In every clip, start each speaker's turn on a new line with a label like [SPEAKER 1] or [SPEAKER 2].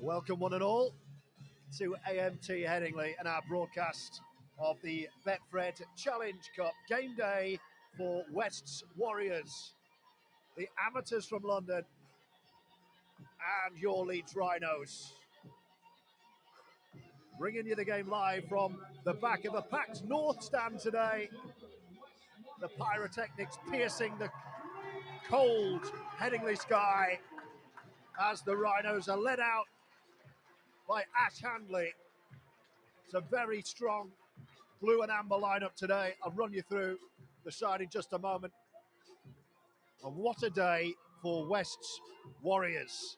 [SPEAKER 1] Welcome one and all to AMT Headingley and our broadcast of the Betfred Challenge Cup game day for West's Warriors, the amateurs from London and your Leeds Rhinos. Bringing you the game live from the back of a packed North stand today. The pyrotechnics piercing the cold Headingley sky as the Rhinos are led out by Ash Handley. It's a very strong blue and amber lineup today. I'll run you through the side in just a moment. And what a day for West's Warriors.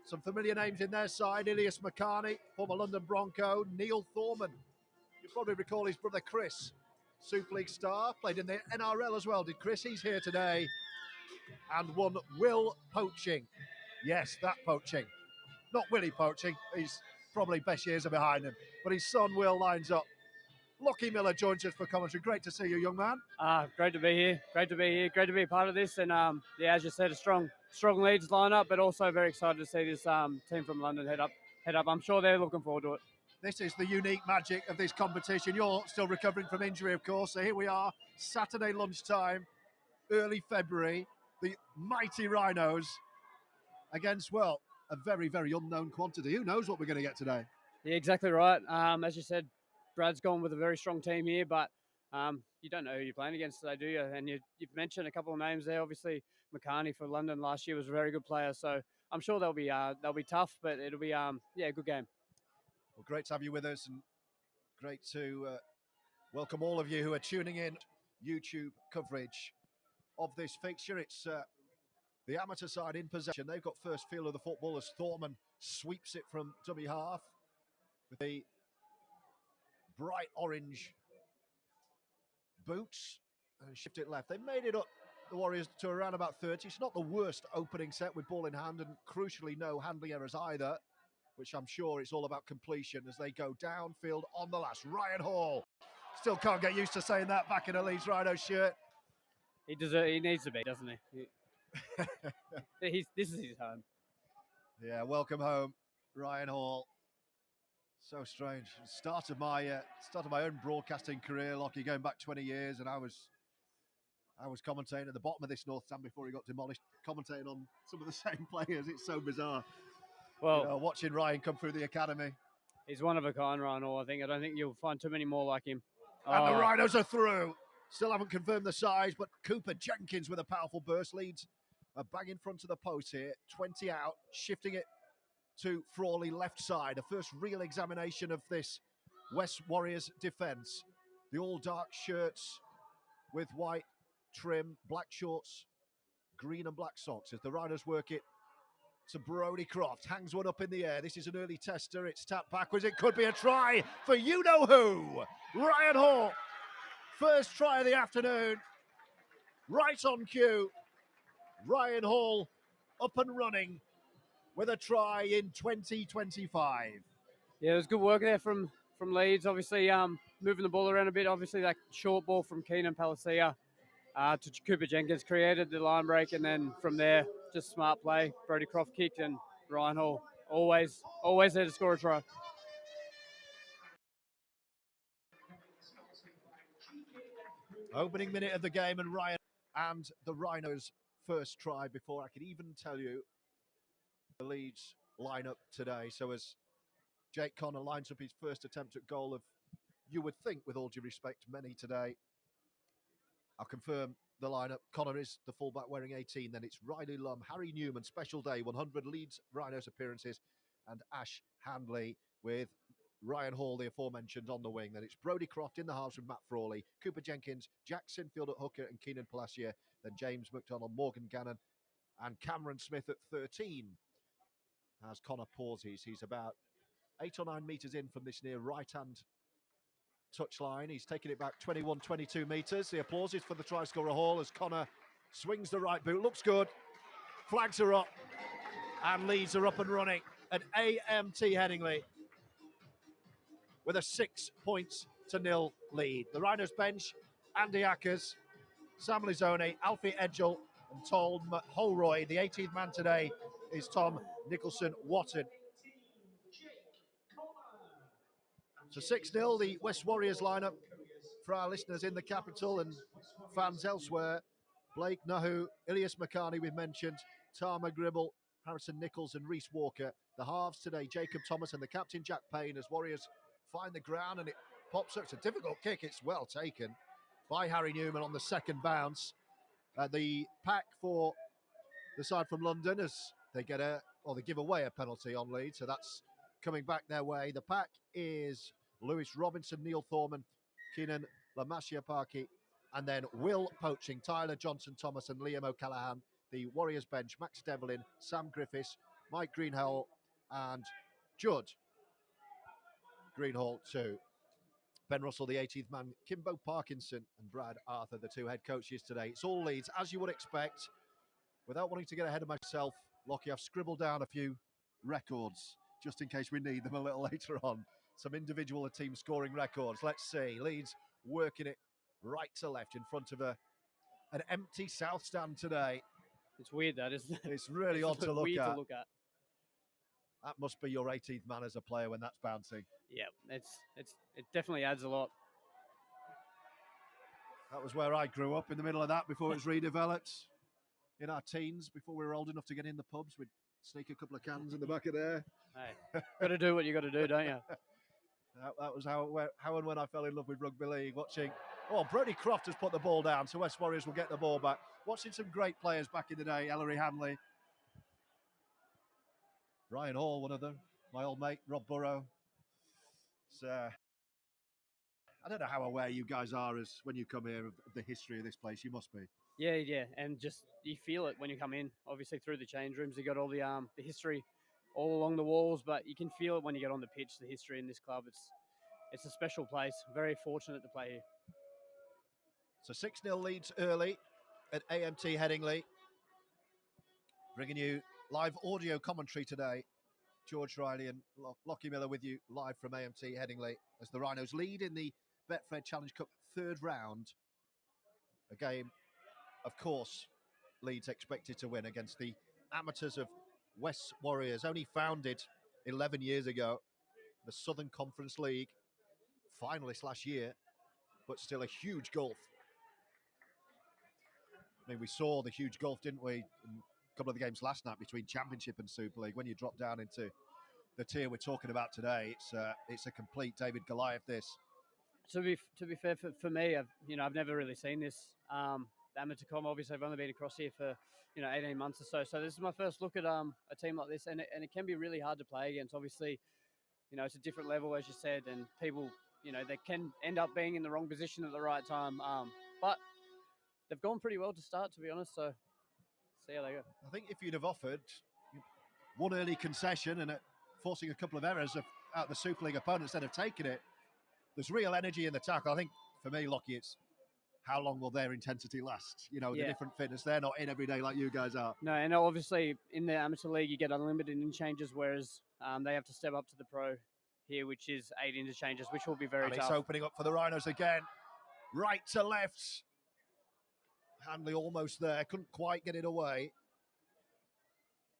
[SPEAKER 1] Some familiar names in their side: Ilias McCarney, former London Bronco; Neil Thorman. You probably recall his brother Chris, Super League star, played in the NRL as well, did Chris? He's here today. And one Will Poaching. Yes, that Poaching. Not Willie Poaching. He's probably best years are behind him. But his son Will lines up. Lachie Miller joins us for commentary. Great to see you, young man.
[SPEAKER 2] Great to be here. Great to be here. Great to be a part of this. And yeah, as you said, a strong Leeds lineup, but also very excited to see this team from London head up. I'm sure they're looking forward to it.
[SPEAKER 1] This is the unique magic of this competition. You're still recovering from injury, of course. So here we are, Saturday lunchtime, early February. The mighty Rhinos against, well, a very, very unknown quantity. Who knows what we're going to get today?
[SPEAKER 2] Yeah, exactly right. As you said, Brad's gone with a very strong team here, but you don't know who you're playing against today, do you? And you've mentioned a couple of names there. Obviously, McCarney for London last year was a very good player, so I'm sure they'll be tough, but it'll be a good game.
[SPEAKER 1] Well, great to have you with us, and great to welcome all of you who are tuning in. YouTube coverage of this fixture. It's the amateur side in possession. They've got first feel of the football as Thorman sweeps it from dummy half with the bright orange boots and shift it left. They made it up, the Warriors, to around about 30. It's not the worst opening set with ball in hand, and crucially no handling errors either, which I'm sure it's all about completion as they go downfield on the last. Ryan Hall. Still can't get used to saying that back in a Leeds Rhinos shirt.
[SPEAKER 2] He needs to be, doesn't he? This is his home.
[SPEAKER 1] Yeah, welcome home, Ryan Hall. So strange. Started my own broadcasting career, Lachie, going back 20 years, and I was commentating at the bottom of this North Stand before he got demolished, commentating on some of the same players. It's so bizarre. Well, watching Ryan come through the academy.
[SPEAKER 2] He's one of a kind, Ryan Hall. I don't think you'll find too many more like him.
[SPEAKER 1] And the Rhinos are through. Still haven't confirmed the size, but Cooper Jenkins with a powerful burst leads a bag in front of the post here. 20 out, shifting it to Frawley left side. A first real examination of this West Warriors defence. The all dark shirts with white trim, black shorts, green and black socks as the Rhinos work it to Brodie Croft. Hangs one up in the air. This is an early tester. It's tapped backwards. It could be a try for you-know-who. Ryan Hall. First try of the afternoon. Right on cue. Ryan Hall up and running with a try in 2025.
[SPEAKER 2] Yeah, it was good work there from Leeds. Obviously, moving the ball around a bit. Obviously, that short ball from Keenan Palacia to Cooper Jenkins created the line break, and then from there, just smart play. Brodie Croft kicked, and Ryan Hall always there to score a try.
[SPEAKER 1] Opening minute of the game, and Ryan and the Rhinos' first try before I could even tell you the Leeds lineup today. So as Jake Connor lines up his first attempt at goal of, you would think, with all due respect, many today. I'll confirm the lineup. Connor is the fullback wearing 18. Then it's Riley Lum, Harry Newman, special day, 100 Leeds Rhinos appearances, and Ash Handley with Ryan Hall, the aforementioned, on the wing. Then it's Brodie Croft in the halves with Matt Frawley, Cooper Jenkins, Jack Sinfield at hooker, and Keenan Palacia. Then James McDonald, Morgan Gannon, and Cameron Smith at 13. As Connor pauses, he's about 8 or 9 metres in from this near right-hand touchline. He's taking it back 21, 22 metres. The applause is for the try scorer Hall as Connor swings the right boot. Looks good. Flags are up. And Leeds are up and running at AMT Headingley with a 6-0 lead. The Rhinos bench: Andy Ackers, Sam Lizzone, Alfie Edgell, and Tom Holroyd. The 18th man today is Tom Nicholson-Watton. So 6-0, the West Warriors lineup for our listeners in the capital and fans elsewhere. Blake Nahu, Ilias Makani, we've mentioned, Tama Gribble, Harrison Nichols and Reece Walker. The halves today, Jacob Thomas and the captain Jack Payne, as Warriors find the ground and it pops up. It's a difficult kick, it's well taken by Harry Newman on the second bounce. The pack for the side from London as they get they give away a penalty on Leeds, so that's coming back their way. The pack is Lewis Robinson, Neil Thorman, Keenan Lamasiapaki, and then Will Poaching, Tyler Johnson Thomas and Liam O'Callaghan. The Warriors bench, Max Devlin, Sam Griffiths, Mike Greenhall and Judd Greenhall too. Ben Russell, the 18th man, Kimbo Parkinson and Brad Arthur, the two head coaches today. It's all Leeds, as you would expect. Without wanting to get ahead of myself, Lachie, I've scribbled down a few records just in case we need them a little later on. Some individual and team scoring records. Let's see. Leeds working it right to left in front of an empty South stand today.
[SPEAKER 2] It's weird, that, isn't it?
[SPEAKER 1] It's really odd to look at.
[SPEAKER 2] That
[SPEAKER 1] must be your 18th man as a player when that's bouncing.
[SPEAKER 2] Yeah, it definitely adds a lot.
[SPEAKER 1] That was where I grew up, in the middle of that before it was redeveloped. In our teens, before we were old enough to get in the pubs, we'd sneak a couple of cans in the back of there.
[SPEAKER 2] Hey, got to do what you got to do, don't you?
[SPEAKER 1] That was how and when I fell in love with rugby league, watching. Oh, Brody Croft has put the ball down, so West Warriors will get the ball back. Watching some great players back in the day, Ellery Hanley, Ryan Hall, one of them, my old mate, Rob Burrow. So, I don't know how aware you guys are as when you come here of the history of this place. You must be.
[SPEAKER 2] Yeah, and just you feel it when you come in. Obviously, through the change rooms, you got all the history all along the walls, but you can feel it when you get on the pitch. The history in this club, it's a special place. Very fortunate to play here.
[SPEAKER 1] So 6-0 leads early at AMT Headingley. Bringing you live audio commentary today. George Riley and Lachie Miller with you live from AMT Headingley as the Rhinos lead in the Betfred Challenge Cup third round. A game, of course, Leeds expected to win against the amateurs of West Warriors, only founded 11 years ago. The Southern Conference League, finalist last year, but still a huge gulf. I mean, we saw the huge gulf, didn't we, in a couple of the games last night between Championship and Super League. When you drop down into the tier we're talking about today, it's a complete David Goliath. This.
[SPEAKER 2] To be fair for me, I've never really seen this amateur com. Obviously, I've only been across here for 18 months or so. So this is my first look at a team like this, and it can be really hard to play against. Obviously, it's a different level, as you said, and people they can end up being in the wrong position at the right time. But they've gone pretty well to start, to be honest. So see how they go.
[SPEAKER 1] I think if you'd have offered one early concession and forcing a couple of errors out the Super League opponents instead of taking it, there's real energy in the tackle. I think for me, Lachie, it's how long will their intensity last? The different fitness. They're not in every day like you guys are.
[SPEAKER 2] No, and obviously in the amateur league, you get unlimited interchanges, whereas they have to step up to the pro here, which is 8 interchanges, which will be very tough.
[SPEAKER 1] It's opening up for the Rhinos again. Right to left. Hanley almost there. Couldn't quite get it away.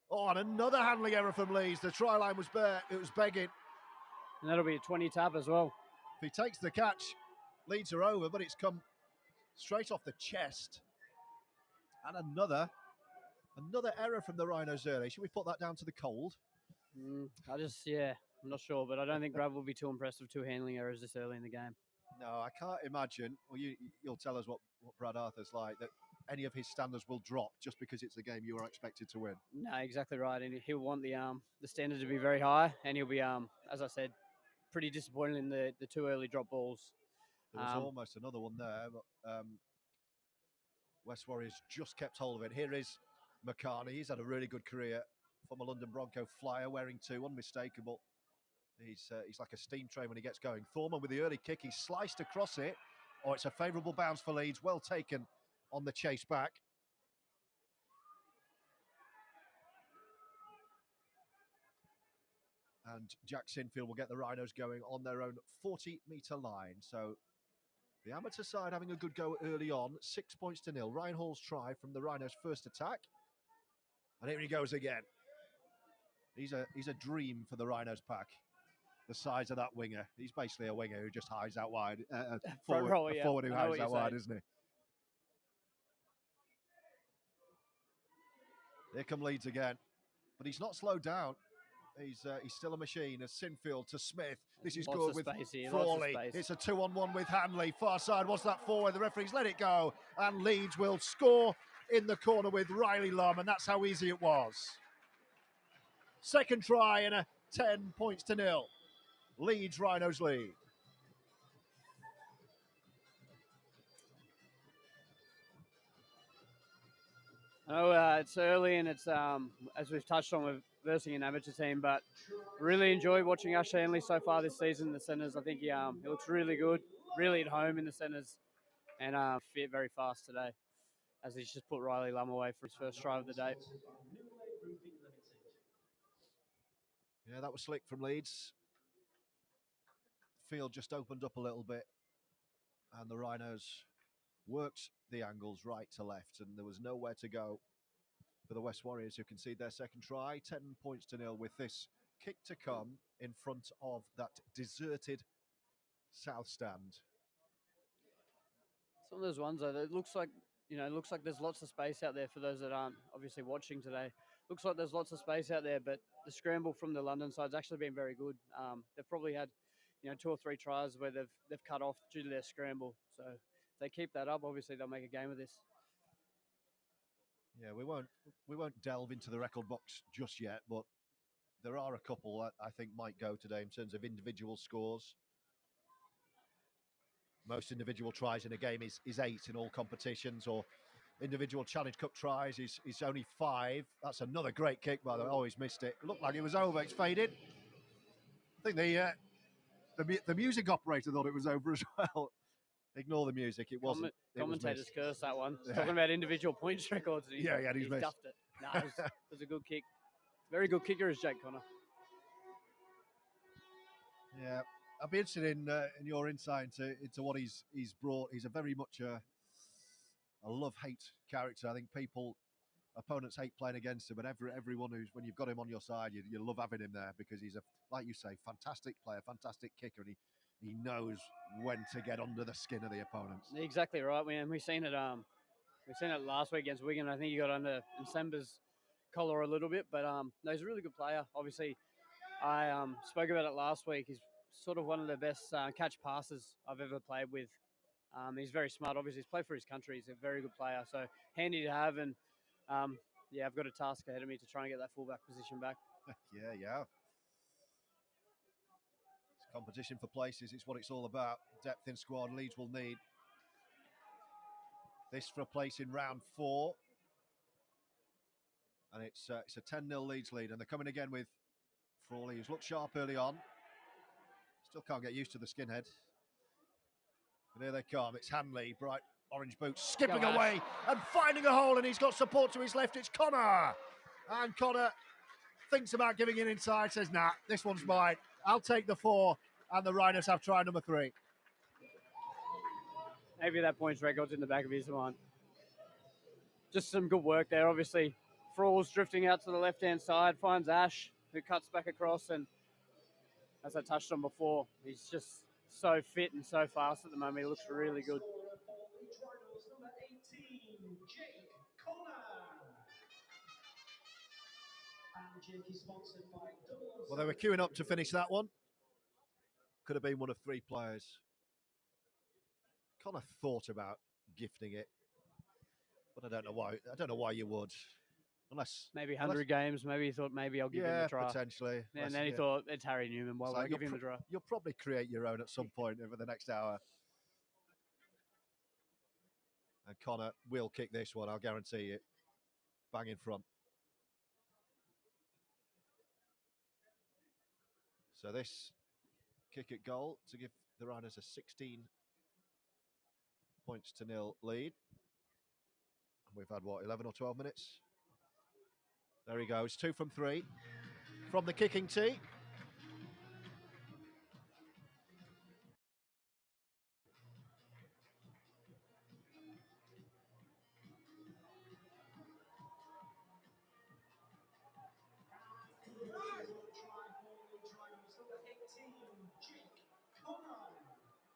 [SPEAKER 1] Oh, and another handling error from Leeds. The try line was bare. It was begging.
[SPEAKER 2] And that'll be a 20 tap as well.
[SPEAKER 1] If he takes the catch, Leeds are over, but it's come straight off the chest. And another error from the Rhinos early. Should we put that down to the cold?
[SPEAKER 2] I'm not sure, but I don't think Brad will be too impressed with 2 handling errors this early in the game.
[SPEAKER 1] No, I can't imagine. Well, you'll tell us what Brad Arthur's like, that any of his standards will drop just because it's a game you are expected to win.
[SPEAKER 2] No, exactly right. And he'll want the standard to be very high, and he'll be, as I said, pretty disappointed in the 2 early drop balls.
[SPEAKER 1] There was almost another one there, but West Warriors just kept hold of it. Here is McCartney. He's had a really good career. Former London Bronco flyer, wearing 2, unmistakable. He's like a steam train when he gets going. Thorman with the early kick. He's sliced across it. Oh, it's a favourable bounce for Leeds. Well taken on the chase back. And Jack Sinfield will get the Rhinos going on their own 40-metre line. So the amateur side having a good go early on. 6 points to 0. Ryan Hall's try from the Rhinos' first attack. And here he goes again. He's a dream for the Rhinos pack. the size of that winger. He's basically a winger who just hides out wide.
[SPEAKER 2] Front row, yeah.
[SPEAKER 1] Forward who
[SPEAKER 2] I know
[SPEAKER 1] hides
[SPEAKER 2] what
[SPEAKER 1] out
[SPEAKER 2] you're
[SPEAKER 1] wide,
[SPEAKER 2] saying.
[SPEAKER 1] isn't he? Here come Leeds again. But he's not slowed down. He's still a machine. As Sinfield to Smith. This is
[SPEAKER 2] Lots
[SPEAKER 1] good
[SPEAKER 2] of
[SPEAKER 1] with
[SPEAKER 2] space here,
[SPEAKER 1] Frawley.
[SPEAKER 2] lots of space.
[SPEAKER 1] It's a 2-on-1 with Hanley. Far side, what's that for? The referee's let it go. And Leeds will score in the corner with Riley Lum. And that's how easy it was. Second try and a 10 points to 0. Leeds Rhinos lead.
[SPEAKER 2] I know it's early and it's, as we've touched on, we're versing an amateur team, but really enjoyed watching Ash Hanley so far this season in the centres. I think he looks really good, really at home in the centres, and fit very fast today, as he's just put Riley Lum away for his first try of the day.
[SPEAKER 1] Yeah, that was slick from Leeds. Field just opened up a little bit, and the Rhinos worked the angles right to left, and there was nowhere to go for the West Warriors, who concede their second try. 10 points to 0 with this kick to come in front of that deserted south stand.
[SPEAKER 2] Some of those ones, though, it looks like there's lots of space out there for those that aren't obviously watching today. Looks like there's lots of space out there, but the scramble from the London side's actually been very good. They've probably had, 2 or 3 tries where they've cut off due to their scramble. So if they keep that up, obviously they'll make a game of this.
[SPEAKER 1] Yeah, we won't delve into the record box just yet, but there are a couple that I think might go today in terms of individual scores. Most individual tries in a game is 8 in all competitions, or individual Challenge Cup tries is only 5. That's another great kick, by the way. Oh, he's missed it. Looked like it was over. It's faded. I think the music operator thought it was over as well. Ignore the music. It wasn't.
[SPEAKER 2] Commentators cursed that one.
[SPEAKER 1] Yeah.
[SPEAKER 2] Talking about individual points records. He's
[SPEAKER 1] he's missed.
[SPEAKER 2] duffed it. No, it was a good kick. Very good kicker is Jake Connor.
[SPEAKER 1] Yeah, I'd be interested in your insight into what he's brought. He's a very much a love-hate character. I think opponents hate playing against him, but everyone when you've got him on your side, you love having him there, because he's like you say, fantastic player, fantastic kicker, and he knows when to get under the skin of the opponents.
[SPEAKER 2] Exactly right. We've seen it last week against Wigan. I think he got under Nsemba's collar a little bit, but no, he's a really good player. Obviously, I spoke about it last week. He's sort of one of the best catch passes I've ever played with. He's very smart. Obviously, he's played for his country. He's a very good player. So handy to have. And I've got a task ahead of me to try and get that fullback position back.
[SPEAKER 1] yeah. It's competition for places. It's what it's all about. Depth in squad. Leeds will need this for a place in round 4. And it's a 10-0 Leeds lead. And they're coming again with Frawley, who's looked sharp early on. Still can't get used to the skinhead. And here they come. It's Hanley, bright orange boots, skipping away and finding a hole, and he's got support to his left. It's Connor. And Connor thinks about giving it inside, says, nah, this one's mine. I'll take the 4, and the Rhinos have try number 3.
[SPEAKER 2] Maybe that points record's in the back of his mind. Just some good work there, obviously. Frawl's drifting out to the left-hand side, finds Ash, who cuts back across, and as I touched on before, he's just so fit and so fast at the moment. He looks really good.
[SPEAKER 1] Well, they were queuing up to finish that one. Could have been one of 3 players. Connor thought about gifting it, but I don't know why. I don't know why you would, unless
[SPEAKER 2] maybe 100 games. Maybe he thought maybe I'll give him a try.
[SPEAKER 1] Potentially.
[SPEAKER 2] And then he thought it's Harry Newman. Why would I give him a try?
[SPEAKER 1] You'll probably create your own at some point over the next hour. And Connor will kick this one, I'll guarantee it. Bang in front. So this kick at goal to give the Rhinos a 16 points to 0 lead. And we've had, 11 or 12 minutes? There he goes, 2 from 3 from the kicking tee.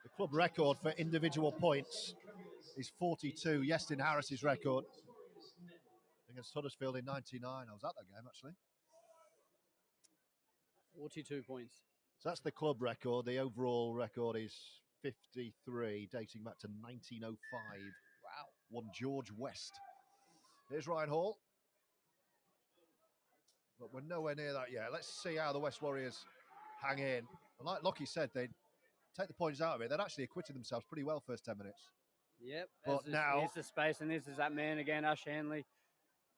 [SPEAKER 1] The club record for individual points is 42. Yestin Harris's record against Huddersfield in 99. I was at that game, actually.
[SPEAKER 2] 42 points.
[SPEAKER 1] So that's the club record. The overall record is 53, dating back to 1905.
[SPEAKER 2] Wow.
[SPEAKER 1] One George West. Here's Ryan Hall. But we're nowhere near that yet. Let's see how the West Warriors hang in. And like Lachie said, they'd take the points out of it. They'd actually acquitted themselves pretty well first 10 minutes.
[SPEAKER 2] Yep.
[SPEAKER 1] But now...
[SPEAKER 2] Here's the space, and this is that man again, Ash Hanley.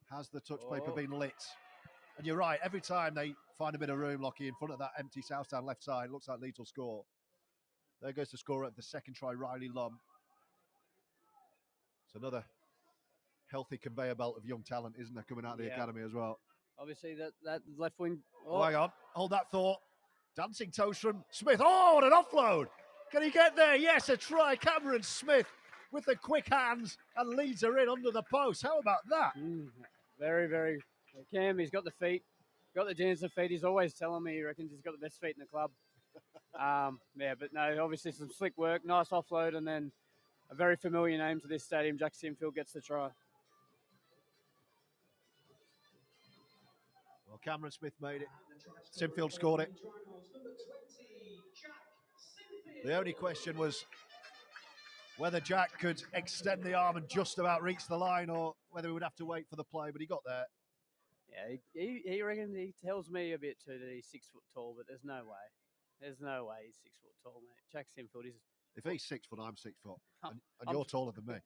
[SPEAKER 1] Has the touch paper been lit? And you're right, every time they find a bit of room, Lachie, in front of that empty Southdown left side, looks like Leeds will score. There goes the scorer of the second try, Riley Lum. It's another healthy conveyor belt of young talent, isn't there, coming out of the academy as well.
[SPEAKER 2] Obviously, that left wing...
[SPEAKER 1] Oh, hang on. Hold that thought. Dancing toes from Smith. Oh, and an offload. Can he get there? Yes, a try. Cameron Smith with the quick hands, and Leeds are in under the post. How about that?
[SPEAKER 2] Very, very... Cam, he's got the feet, got the dancing feet. He's always telling me he reckons he's got the best feet in the club. But no, obviously some slick work, nice offload, and then a very familiar name to this stadium. Jack Sinfield gets the try.
[SPEAKER 1] Well, Cameron Smith made it. Sinfield scored it. The only question was whether Jack could extend the arm and just about reach the line, or whether he would have to wait for the play, but he got there.
[SPEAKER 2] Yeah, he reckons, he tells me a bit too that he's 6 foot tall, but there's no way. There's no way he's 6 foot tall, mate. Jack Sinfield is...
[SPEAKER 1] If he's 6 foot, I'm 6 foot. And you're taller than me.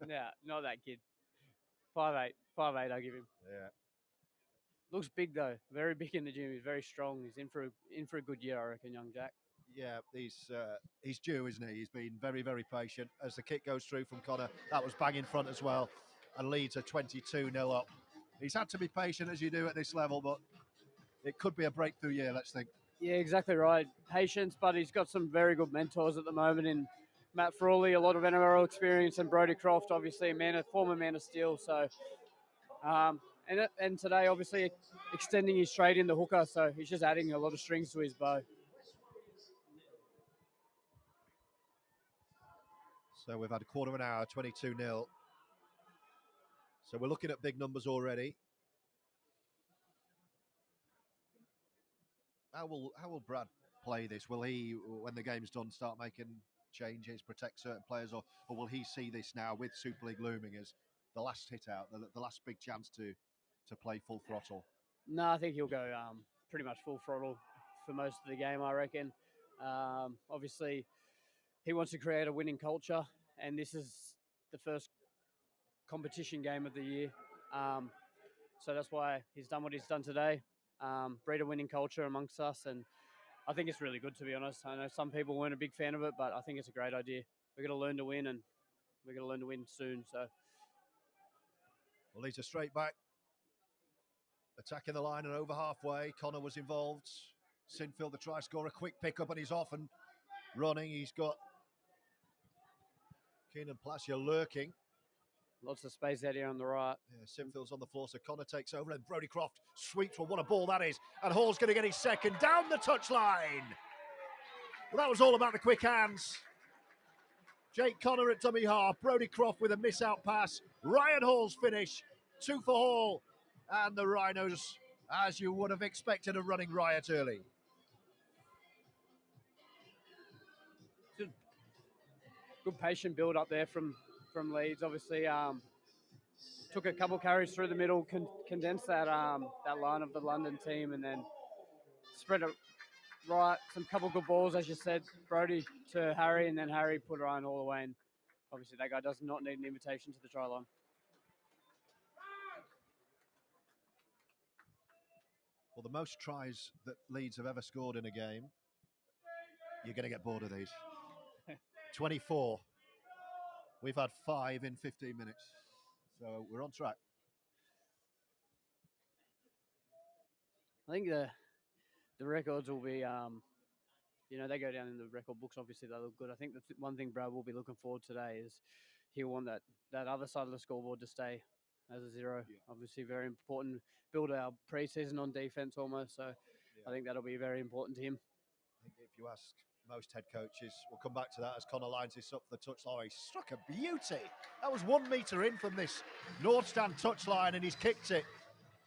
[SPEAKER 2] No, not that kid. 5'8", I'll give him.
[SPEAKER 1] Yeah.
[SPEAKER 2] Looks big though, very big in the gym. He's very strong. He's in for a good year, I reckon, young Jack.
[SPEAKER 1] Yeah, he's due, isn't he? He's been very, very patient. As the kick goes through from Connor, that was bang in front as well. And Leeds are 22-0 up. He's had to be patient, as you do at this level, but it could be a breakthrough year, let's think.
[SPEAKER 2] Yeah, exactly right. Patience, but he's got some very good mentors at the moment in Matt Frawley, a lot of NRL experience, and Brodie Croft, obviously a former Man of Steel. So, and today, obviously, extending his trade in the hooker, so he's just adding a lot of strings to his bow.
[SPEAKER 1] So we've had a quarter of an hour, 22-0. So we're looking at big numbers already. How will Brad play this? Will he, when the game's done, start making changes, protect certain players, or will he see this now with Super League looming as the last hit out, the last big chance to play full throttle?
[SPEAKER 2] No, I think he'll go pretty much full throttle for most of the game, I reckon. Obviously, he wants to create a winning culture, and this is the first competition game of the year. So that's why he's done what he's done today. Breed a winning culture amongst us, and I think it's really good, to be honest. I know some people weren't a big fan of it, but I think it's a great idea. We're going to learn to win, and we're going to learn to win soon. So,
[SPEAKER 1] well, he's a straight back, attacking the line and over halfway. Connor was involved. Sinfield, the try scorer, quick pick up, and he's off and running. He's got Keenan Placia lurking.
[SPEAKER 2] Lots of space out here on the right.
[SPEAKER 1] Yeah, Sinfield's on the floor, so Connor takes over, and Brodie Croft sweeps. Well, what a ball that is. And Hall's going to get his second down the touchline. Well, that was all about the quick hands. Jake Connor at dummy half. Brodie Croft with a miss-out pass. Ryan Hall's finish. 2 for Hall. And the Rhinos, as you would have expected, a running riot early.
[SPEAKER 2] Good patient build up there from Leeds. Obviously, took a couple carries through the middle, condensed that line of the London team, and then spread it right. Some couple good balls, as you said, Brodie to Harry, and then Harry put Ryan all away. And obviously, that guy does not need an invitation to the try line.
[SPEAKER 1] Well, the most tries that Leeds have ever scored in a game, you're going to get bored of these. 24. We've had 5 in 15 minutes. So we're on track.
[SPEAKER 2] I think the records will be, they go down in the record books. Obviously, they look good. I think the one thing Brad will be looking forward today is he'll want that other side of the scoreboard to stay as a 0. Yeah. Obviously, very important. Build our pre-season on defense almost. So yeah. I think that'll be very important to him.
[SPEAKER 1] think if you ask most head coaches, we'll come back to that as Connor lines this up the touchline. He struck a beauty. That was 1 metre in from this North Stand touchline, and he's kicked it.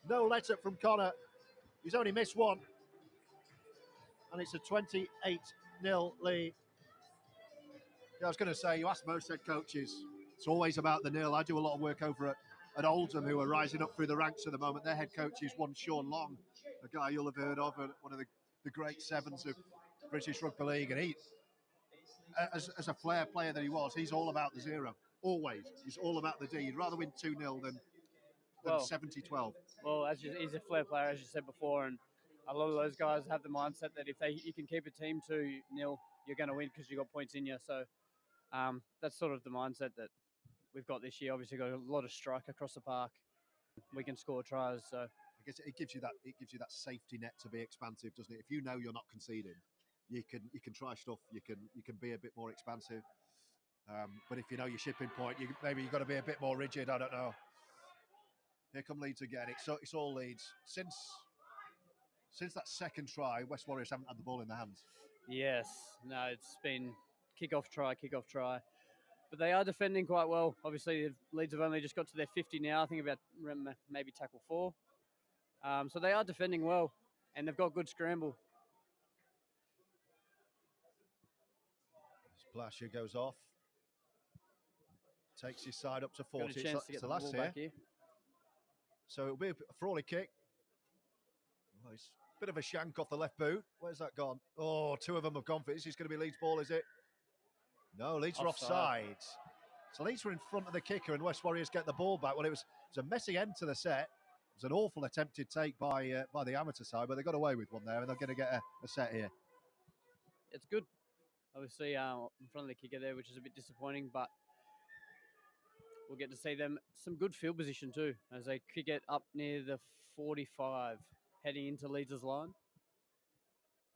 [SPEAKER 1] No let up from Connor. He's only missed one. And it's a 28-0 lead. Yeah, I was going to say, you ask most head coaches, it's always about the nil. I do a lot of work over at Oldham, who are rising up through the ranks at the moment. Their head coach is one Sean Long, a guy you'll have heard of, one of the great sevens of British Rugby League. And he, as a flair player that he was, he's all about the zero. Always. He's all about the D. He'd rather win 2-0 than 70-12.
[SPEAKER 2] Well, he's a flair player, as you said before, and a lot of those guys have the mindset that if you can keep a team 2-0, you're going to win because you got points in you. So that's sort of the mindset that we've got this year. Obviously, got a lot of strike across the park. We can score tries. So
[SPEAKER 1] I guess it gives you that safety net to be expansive, doesn't it? If you know you're not conceding, you can try stuff. You can be a bit more expansive. But if you know your shipping point, maybe you've got to be a bit more rigid. I don't know. Here come Leeds again. It's all Leeds. Since that second try, West Warriors haven't had the ball in their hands.
[SPEAKER 2] Yes. No, it's been kick-off try. But they are defending quite well. Obviously, Leeds have only just got to their 50 now. I think about maybe tackle 4. So they are defending well, and they've got good scramble.
[SPEAKER 1] Splasher goes off. Takes his side up to 40.
[SPEAKER 2] Got a chance to get the ball back here.
[SPEAKER 1] So it'll be a Frawley kick. Oh, it's a bit of a shank off the left boot. Where's that gone? Oh, 2 of them have gone for it. This is going to be Leeds' ball, is it? No, Leeds are offside. So Leeds were in front of the kicker and West Warriors get the ball back. Well, it was a messy end to the set. It was an awful attempted take by the amateur side, but they got away with one there and they're going to get a set here.
[SPEAKER 2] It's good. Obviously, in front of the kicker there, which is a bit disappointing, but we'll get to see them some good field position too as they kick it up near the 45, heading into Leeds' line.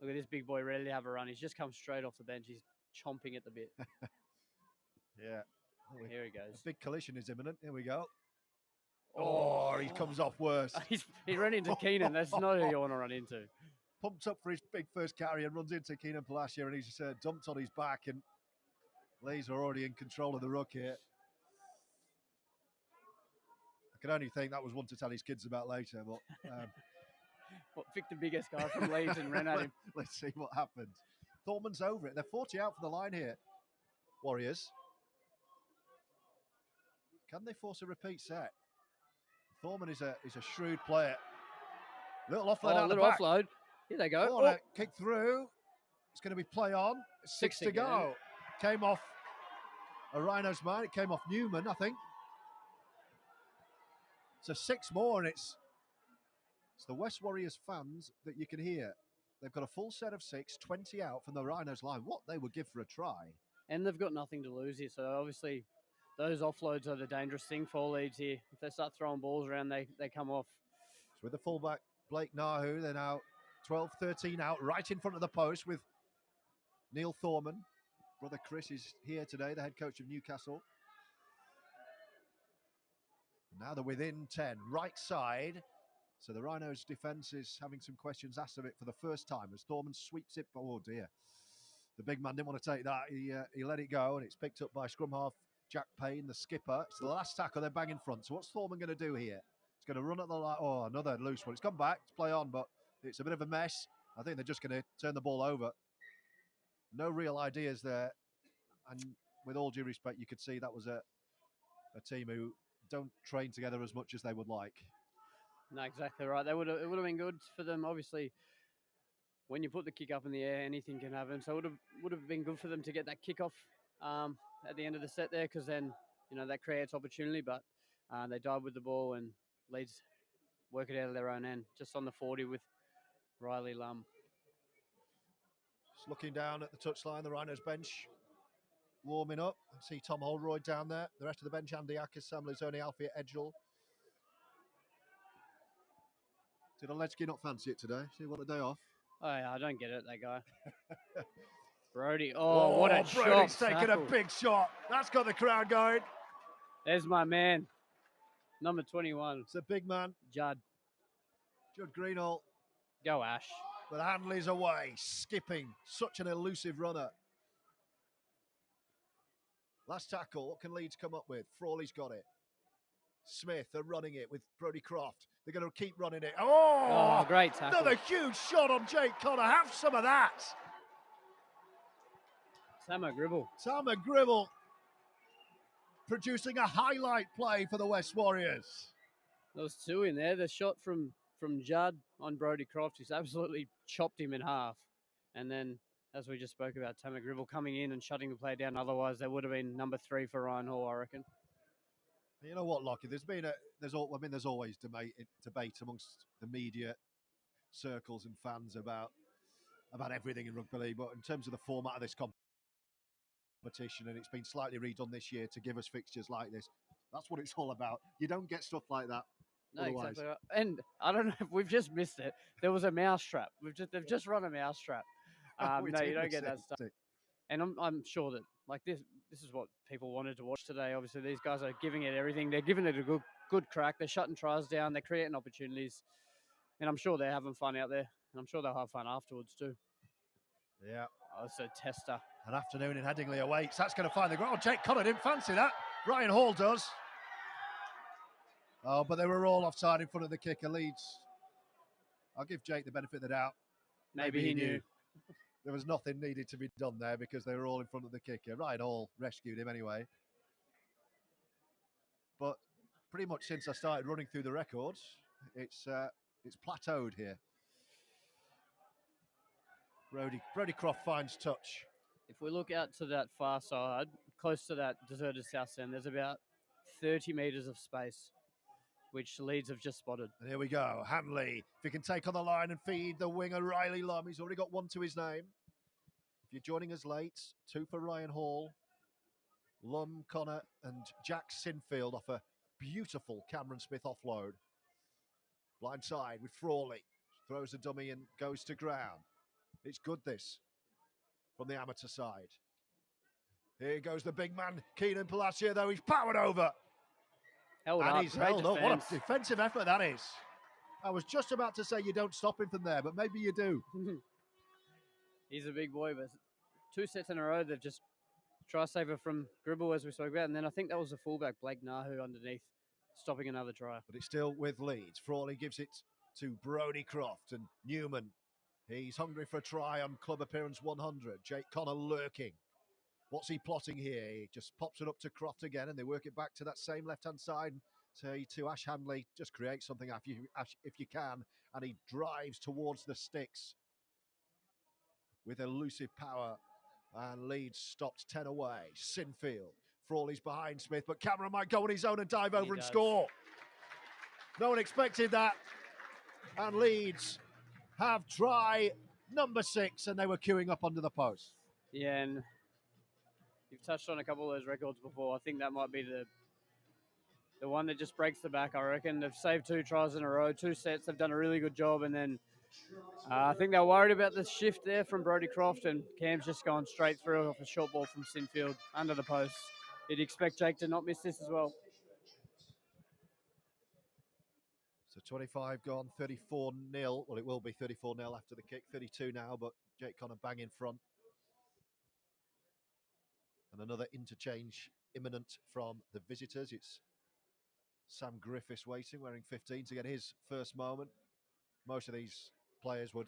[SPEAKER 2] Look at this big boy ready to have a run. He's just come straight off the bench. He's chomping at the bit.
[SPEAKER 1] Yeah.
[SPEAKER 2] Here he goes.
[SPEAKER 1] A big collision is imminent. Here we go. Oh, he comes off worse.
[SPEAKER 2] He ran into Keenan. That's not who you want to run into.
[SPEAKER 1] Pumped up for his big first carry and runs into Keenan Palacia and he's dumped on his back and Leeds are already in control of the ruck here. I can only think that was one to tell his kids about later, but...
[SPEAKER 2] picked the biggest guy from Leeds and ran at him.
[SPEAKER 1] Let's see what happens. Thorman's over it. They're 40 out from the line here, Warriors. Can they force a repeat set? Thorman is a shrewd player. Little offload out the back.
[SPEAKER 2] Offload. Here they go.
[SPEAKER 1] Oh. Kick through. It's going to be play on. 6 to go. Came off a Rhinos man. It came off Newman, I think. So 6 more, and it's the West Warriors fans that you can hear. They've got a full set of 6, 20 out from the Rhinos line. What they would give for a try. And
[SPEAKER 2] they've got nothing to lose here. So obviously those offloads are the dangerous thing for Leeds here. If they start throwing balls around, they come off.
[SPEAKER 1] So with the fullback, Blake Nahu, they're now 12, 13 out, right in front of the post with Neil Thorman. Brother Chris is here today, the head coach of Newcastle. Now they're within 10, right side. So the Rhinos' defence is having some questions asked of it for the first time as Thorman sweeps it. Oh dear. The big man didn't want to take that. He let it go and it's picked up by scrum half Jack Payne, the skipper. It's the last tackle, they're bang in front. So what's Thorman going to do here? He's going to run at the line. Oh, another loose one. It's come back to play on, but it's a bit of a mess. I think they're just going to turn the ball over. No real ideas there. And with all due respect, you could see that was a team who don't train together as much as they would like.
[SPEAKER 2] No, exactly right. It would have been good for them. Obviously, when you put the kick up in the air, anything can happen. So it would have been good for them to get that kick off at the end of the set there, because then that creates opportunity. But they died with the ball and Leeds work it out of their own end, just on the 40 with Riley Lum.
[SPEAKER 1] Just looking down at the touchline, the Rhinos bench warming up. I see Tom Holroyd down there. The rest of the bench: Andy Ackers, Sam Lizoni, Alfie Edgell. Did Lachie not fancy it today? See, what a day off.
[SPEAKER 2] Oh, yeah, I don't get it, that guy. Brody. Oh, what a shot.
[SPEAKER 1] Brody's taking a big shot. That's got the crowd going.
[SPEAKER 2] There's my man. Number 21.
[SPEAKER 1] It's a big man.
[SPEAKER 2] Judd
[SPEAKER 1] Greenall.
[SPEAKER 2] Go Ash.
[SPEAKER 1] But Hanley's away, skipping. Such an elusive runner. Last tackle, what can Leeds come up with? Frawley's got it. Smith are running it with Brodie Croft. They're going to keep running it. Oh,
[SPEAKER 2] great tackle.
[SPEAKER 1] Another huge shot on Jake Connor. Have some of that.
[SPEAKER 2] Tama Gribble.
[SPEAKER 1] Tama Gribble producing a highlight play for the West Warriors.
[SPEAKER 2] There was two in there. The shot from Judd on Brodie Croft, who's absolutely chopped him in half. And then, as we just spoke about, Tama Gribble coming in and shutting the play down. Otherwise, there would have been number 3 for Ryan Hall, I reckon.
[SPEAKER 1] You know what, Lachie? There's always debate amongst the media circles and fans about everything in rugby league. But in terms of the format of this competition, and it's been slightly redone this year to give us fixtures like this, that's what it's all about. You don't get stuff like that.
[SPEAKER 2] No,
[SPEAKER 1] otherwise.
[SPEAKER 2] exactly. Right. And I don't know if we've just missed it. There was a mousetrap. They've just run a mousetrap. No, you don't get that stuff. And I'm sure that this is what people wanted to watch today. Obviously, these guys are giving it everything. They're giving it a good crack. They're shutting tries down. They're creating opportunities. And I'm sure they're having fun out there. And I'm sure they'll have fun afterwards too.
[SPEAKER 1] Yeah.
[SPEAKER 2] Oh, it's a tester.
[SPEAKER 1] An afternoon in Headingley awaits. That's going to find the ground. Oh, Jake Connor didn't fancy that. Ryan Hall does. Oh, but they were all offside in front of the kicker. Leeds. I'll give Jake the benefit of the doubt.
[SPEAKER 2] Maybe he knew.
[SPEAKER 1] There was nothing needed to be done there because they were all in front of the kicker. Ryan Hall rescued him anyway. But pretty much since I started running through the records, it's plateaued here. Brodie Croft finds touch.
[SPEAKER 2] If we look out to that far side, close to that deserted south end, there's about 30 metres of space, which Leeds have just spotted.
[SPEAKER 1] And here we go. Hanley, if he can take on the line and feed the winger Riley Lum. He's already got 1 to his name. If you're joining us late, 2 for Ryan Hall. Lum, Connor and Jack Sinfield off a beautiful Cameron Smith offload. Blind side with Frawley. Throws a dummy and goes to ground. It's good, this, from the amateur side. Here goes the big man, Keenan Palacio, though. He's powered over. He's held up. What a defensive effort that is. I was just about to say you don't stop him from there, but maybe you do.
[SPEAKER 2] He's a big boy, but 2 sets in a row, they've just try saver from Gribble, as we spoke about, and then I think that was the fullback, Blake Nahu, underneath, stopping another try.
[SPEAKER 1] But it's still with Leeds. Frawley gives it to Brodie Croft, and Newman, he's hungry for a try on club appearance 100. Jake Connor lurking. What's he plotting here? He just pops it up to Croft again, and they work it back to that same left-hand side. Say to Ash Hanley, just create something if you can, and he drives towards the sticks with elusive power. And Leeds stopped 10 away. Sinfield. Frawley's behind Smith, but Cameron might go on his own and dive over and score. No one expected that. And Leeds have try number 6, and they were queuing up under the post.
[SPEAKER 2] Yeah, and you've touched on a couple of those records before. I think that might be the one that just breaks the back, I reckon. They've saved 2 tries in a row, 2 sets. They've done a really good job, and then I think they're worried about the shift there from Brodie Croft, and Cam's just gone straight through off a short ball from Sinfield under the post. You'd expect Jake to not miss this as well.
[SPEAKER 1] So 25 gone, 34-0. Well, it will be 34-0 after the kick. 32 now, but Jake Connor bang in front. And another interchange imminent from the visitors. It's Sam Griffiths waiting, wearing 15 to get his first moment. Most of these players would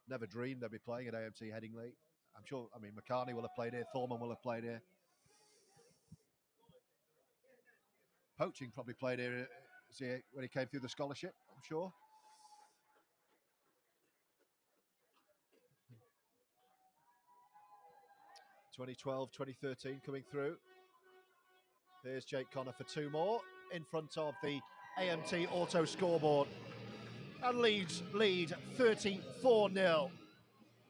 [SPEAKER 1] never dream they'd be playing at AMT Headingley. I'm sure, McCartney will have played here, Thorman will have played here. Poaching probably played here when he came through the scholarship, I'm sure. (2012, 2013) coming through. Here's Jake Connor for 2 more in front of the AMT Auto scoreboard. And Leeds lead 34-0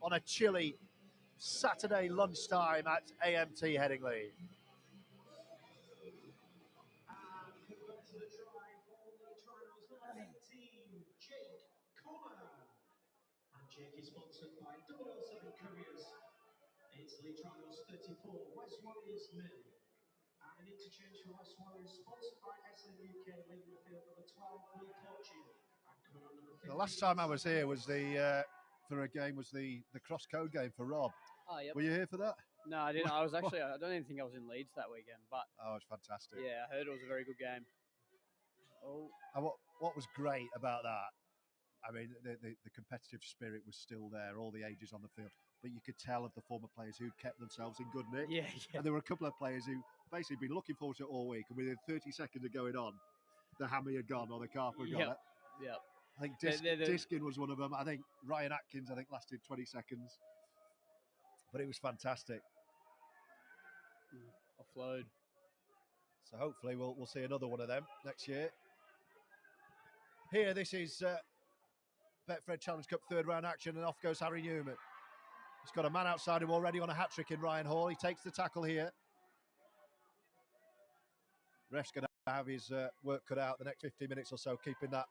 [SPEAKER 1] on a chilly Saturday lunchtime at AMT Headingley.
[SPEAKER 3] Jake is sponsored by 007 Couriers. It's Leeds Rhinos 34, West Warriors 0. And an interchange for West Warriors sponsored by SM UK, leaving the field number 12, Will Coaching.
[SPEAKER 1] The last time I was here was for for a game was the cross code game for Rob.
[SPEAKER 2] Oh, yep.
[SPEAKER 1] Were you here for that?
[SPEAKER 2] No, I didn't. I was actually, I don't even think I was in Leeds that weekend, but
[SPEAKER 1] Oh, it's fantastic.
[SPEAKER 2] yeah, I heard it was a very good game.
[SPEAKER 1] Oh, and what was great about that? I mean, the competitive spirit was still there, all the ages on the field, but you could tell of the former players who kept themselves in good nick.
[SPEAKER 2] Yeah, yeah.
[SPEAKER 1] And there were a couple of players who basically been looking forward to it all week, and within 30 seconds of going on, the hammy had gone or the calf had gone.
[SPEAKER 2] Yep.
[SPEAKER 1] I think
[SPEAKER 2] They're-
[SPEAKER 1] Diskin was one of them. I think Ryan Atkins, lasted 20 seconds. But it was fantastic.
[SPEAKER 2] Offload.
[SPEAKER 1] So hopefully we'll see another one of them next year. Here, this is Betfred Challenge Cup third round action, and off goes Harry Newman. He's got a man outside him already on a hat-trick in Ryan Hall. He takes the tackle here. Ref's going to have his work cut out the next 15 minutes or so, keeping that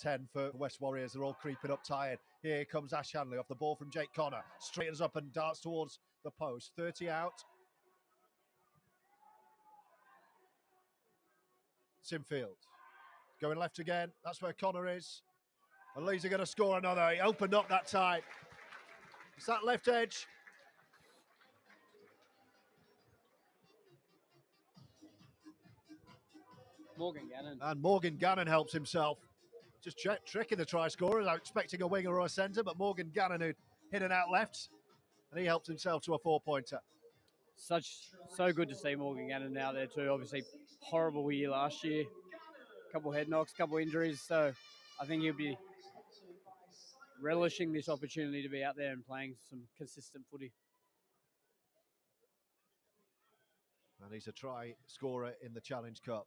[SPEAKER 1] 10 for West Warriors. They're all creeping up tired. Here comes Ash Hanley off the ball from Jake Connor. Straightens up and darts towards the post. 30 out. Simfield. Going left again. That's where Connor is. And Leeds are going to score another. He opened up that time. It's that left edge.
[SPEAKER 2] Morgan Gannon.
[SPEAKER 1] And Morgan Gannon helps himself. Just tricking the try scorers. I'm expecting a winger or a centre, but Morgan Gannon who hit and out left. And he helps himself to a 4-pointer.
[SPEAKER 2] So good to see Morgan Gannon out there too. Obviously, horrible year last year. Couple head knocks, couple injuries. So I think he'll be relishing this opportunity to be out there and playing some consistent footy.
[SPEAKER 1] And he's a try scorer in the Challenge Cup.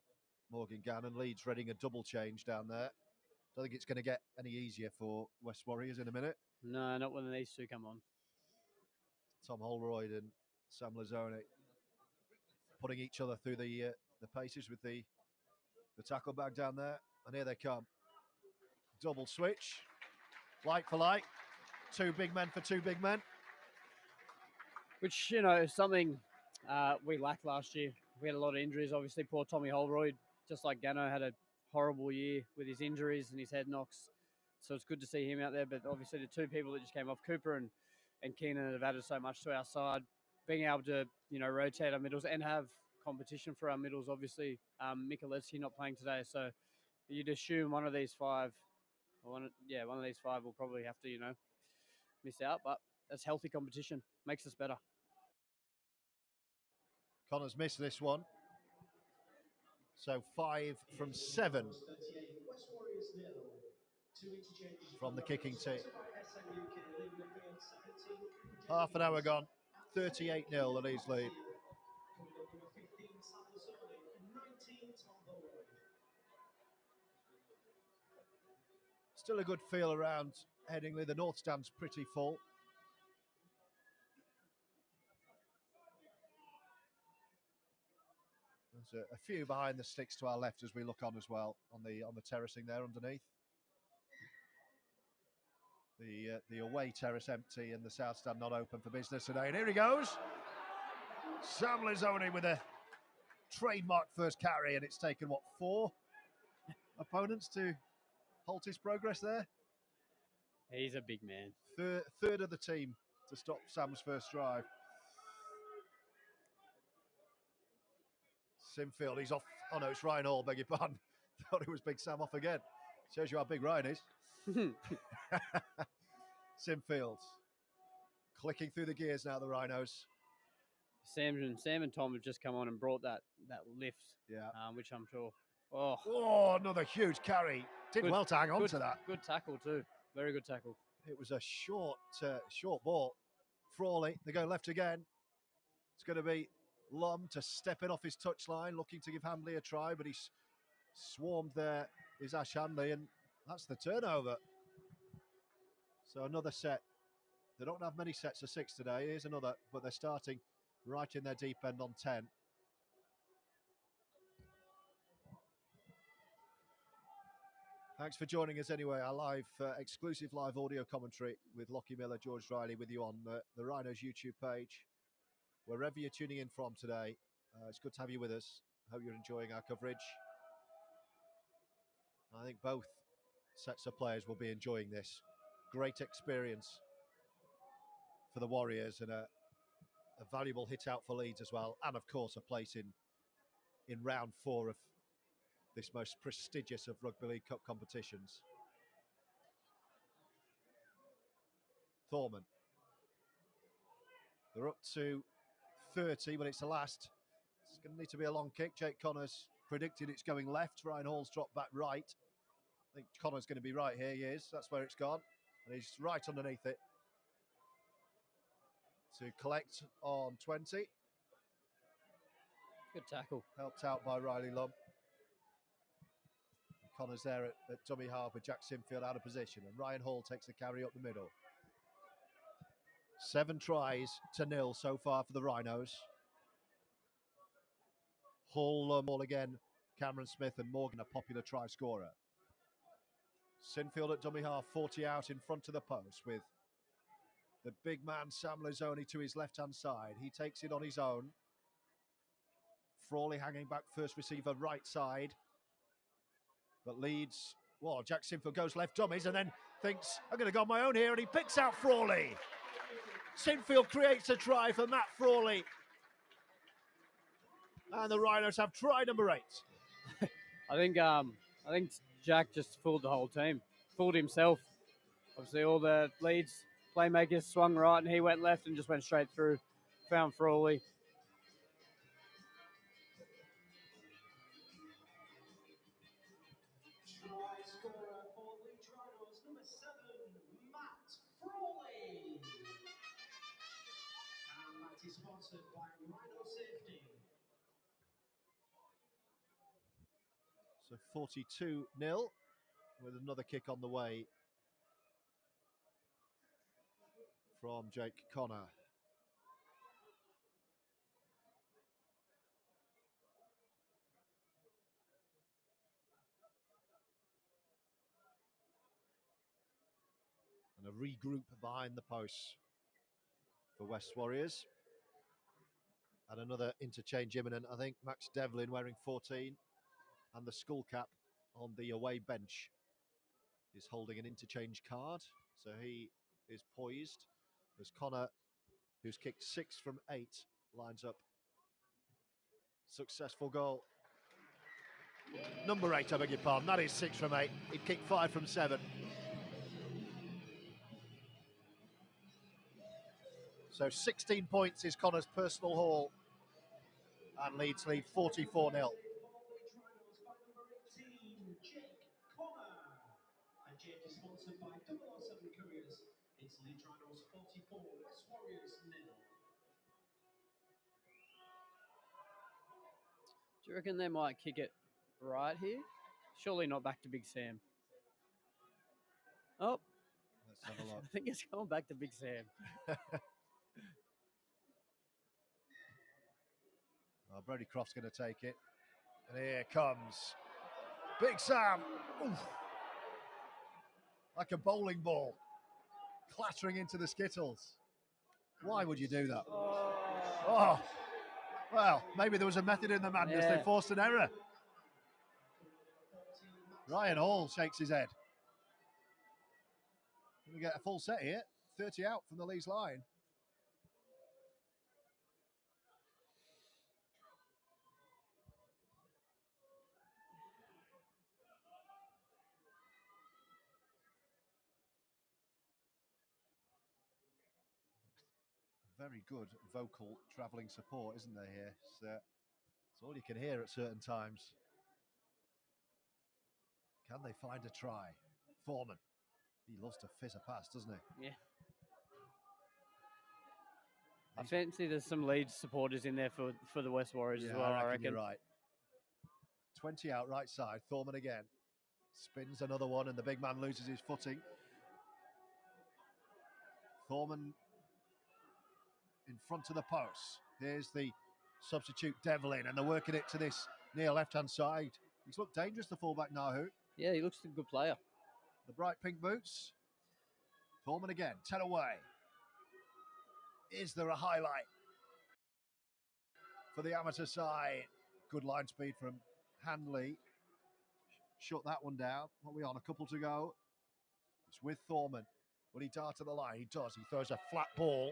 [SPEAKER 1] Morgan Gannon. Leeds Reading a double change down there. Don't think it's going to get any easier for West Warriors in a minute.
[SPEAKER 2] No, not when these two come on.
[SPEAKER 1] Tom Holroyd and Sam Lazzoni putting each other through the paces with the tackle bag down there. And here they come. Double switch. Like for like. Two big men for two big men.
[SPEAKER 2] Which, you know, is something we lacked last year. We had a lot of injuries. Obviously, poor Tommy Holroyd, just like Gano, had a horrible year with his injuries and his head knocks. So it's good to see him out there. But obviously, the two people that just came off, Cooper and Keenan, have added so much to our side. Being able to, you know, rotate our middles and have competition for our middles. Obviously, Michalewski not playing today. So you'd assume one of these five will probably have to, you know, miss out. But that's healthy competition. Makes us better.
[SPEAKER 1] Connor's missed this one. So 5 from 7 from the kicking team. Half an hour gone. 38-0 the Leeds lead. Still a good feel around Headingley. The North Stand's pretty full. There's a few behind the sticks to our left as we look on as well on the terracing there underneath. The away terrace empty and the South Stand not open for business today. And here he goes. Sam Lazzoni with a trademark first carry, and it's taken, what, 4 opponents to halt his progress there?
[SPEAKER 2] He's a big man.
[SPEAKER 1] Third of the team to stop Sam's first drive. Simfield, he's off. Oh no, it's Ryan Hall, beg your pardon. Thought it was Big Sam off again. Shows you how big Ryan is. Simfield clicking through the gears now, the Rhinos.
[SPEAKER 2] Sam and Tom have just come on and brought that lift, which I'm sure.
[SPEAKER 1] Oh, another huge carry. Did well to hang on to that.
[SPEAKER 2] Good tackle too. Very good tackle.
[SPEAKER 1] It was a short ball. Frawley, they go left again. It's going to be Lum to step in off his touchline, looking to give Handley a try, but he's swarmed there. Is Ash Handley, and that's the turnover. So another set. They don't have many sets of 6 today. Here's another, but they're starting right in their deep end on 10. Thanks for joining us anyway. Our exclusive live audio commentary with Lachie Miller, George Riley with you on the Rhinos YouTube page. Wherever you're tuning in from today, it's good to have you with us. Hope you're enjoying our coverage. I think both sets of players will be enjoying this. great experience for the Warriors and a valuable hit out for Leeds as well, and of course a place in round 4 of this most prestigious of Rugby League Cup competitions. Thorman. They're up to 30, but it's the last. It's going to need to be a long kick. Jake Connors predicted it's going left. Ryan Hall's dropped back right. I think Connors going to be right here. He is. That's where it's gone. And he's right underneath it to collect on 20.
[SPEAKER 2] Good tackle.
[SPEAKER 1] Helped out by Riley Lumb. Connors there at dummy half with Jack Sinfield out of position. And Ryan Hall takes the carry up the middle. 7 tries to 0 so far for the Rhinos. Hall, Hall again, Cameron Smith and Morgan, a popular try scorer. Sinfield at dummy half, 40 out in front of the post with the big man Sam Lazzoni to his left-hand side. He takes it on his own. Frawley hanging back, first receiver right side. But Leeds, well, Jack Sinfield goes left dummies and then thinks, I'm going to go on my own here, and he picks out Frawley. Sinfield creates a try for Matt Frawley. And the Rhinos have try number 8.
[SPEAKER 2] I think Jack just fooled the whole team, fooled himself. Obviously, all the Leeds playmakers swung right, and he went left and just went straight through. Found Frawley.
[SPEAKER 3] Try scorer for Leeds Rhinos, number 7, Matt Frawley. And that is sponsored by Rhino Safety.
[SPEAKER 1] So 42-0 with another kick on the way from Jake Connor. And a regroup behind the posts for West Warriors. And another interchange imminent, I think. Max Devlin wearing 14 and the skull cap on the away bench is holding an interchange card. So he is poised as Connor, who's kicked 6 from 8, lines up. Successful goal. Number 8, I beg your pardon. That is 6 from 8. He kicked 5 from 7. So 16 points is Connor's personal haul. And Leeds lead 44-0.
[SPEAKER 3] Jake Connor. And Jake is sponsored by 007 Couriers. It's Leeds Rhinos 44, West Warriors 0.
[SPEAKER 2] Do you reckon they might kick it right here? Surely not back to Big Sam. Oh,
[SPEAKER 1] Let's have a look.
[SPEAKER 2] I think it's going back to Big Sam.
[SPEAKER 1] Brody Croft's going to take it. And here comes Big Sam. Oof. Like a bowling ball. Clattering into the skittles. Why would you do that? Oh. Well, maybe there was a method in the madness.
[SPEAKER 2] Yeah.
[SPEAKER 1] They forced an error. Ryan Hall shakes his head. Going to get a full set here. 30 out from the Leeds line. Very good vocal travelling support, isn't there here? It's all you can hear at certain times. Can they find a try? Foreman. He loves to fizz a pass, doesn't he?
[SPEAKER 2] Yeah. I fancy there's some Leeds supporters in there for the West Warriors as well, I reckon.
[SPEAKER 1] You're right. 20 out right side. Thorman again. Spins another one and the big man loses his footing. Thorman in front of the post. Here's the substitute Devlin, and they're working it to this near left-hand side. He's looked dangerous, the fullback Nahu.
[SPEAKER 2] Yeah, he looks like a good player.
[SPEAKER 1] The bright pink boots. Thorman again, 10 away. Is there a highlight for the amateur side? Good line speed from Handley. Shut that one down. What are we on? A couple to go. It's with Thorman. Will he dart to the line? He does. He throws a flat ball.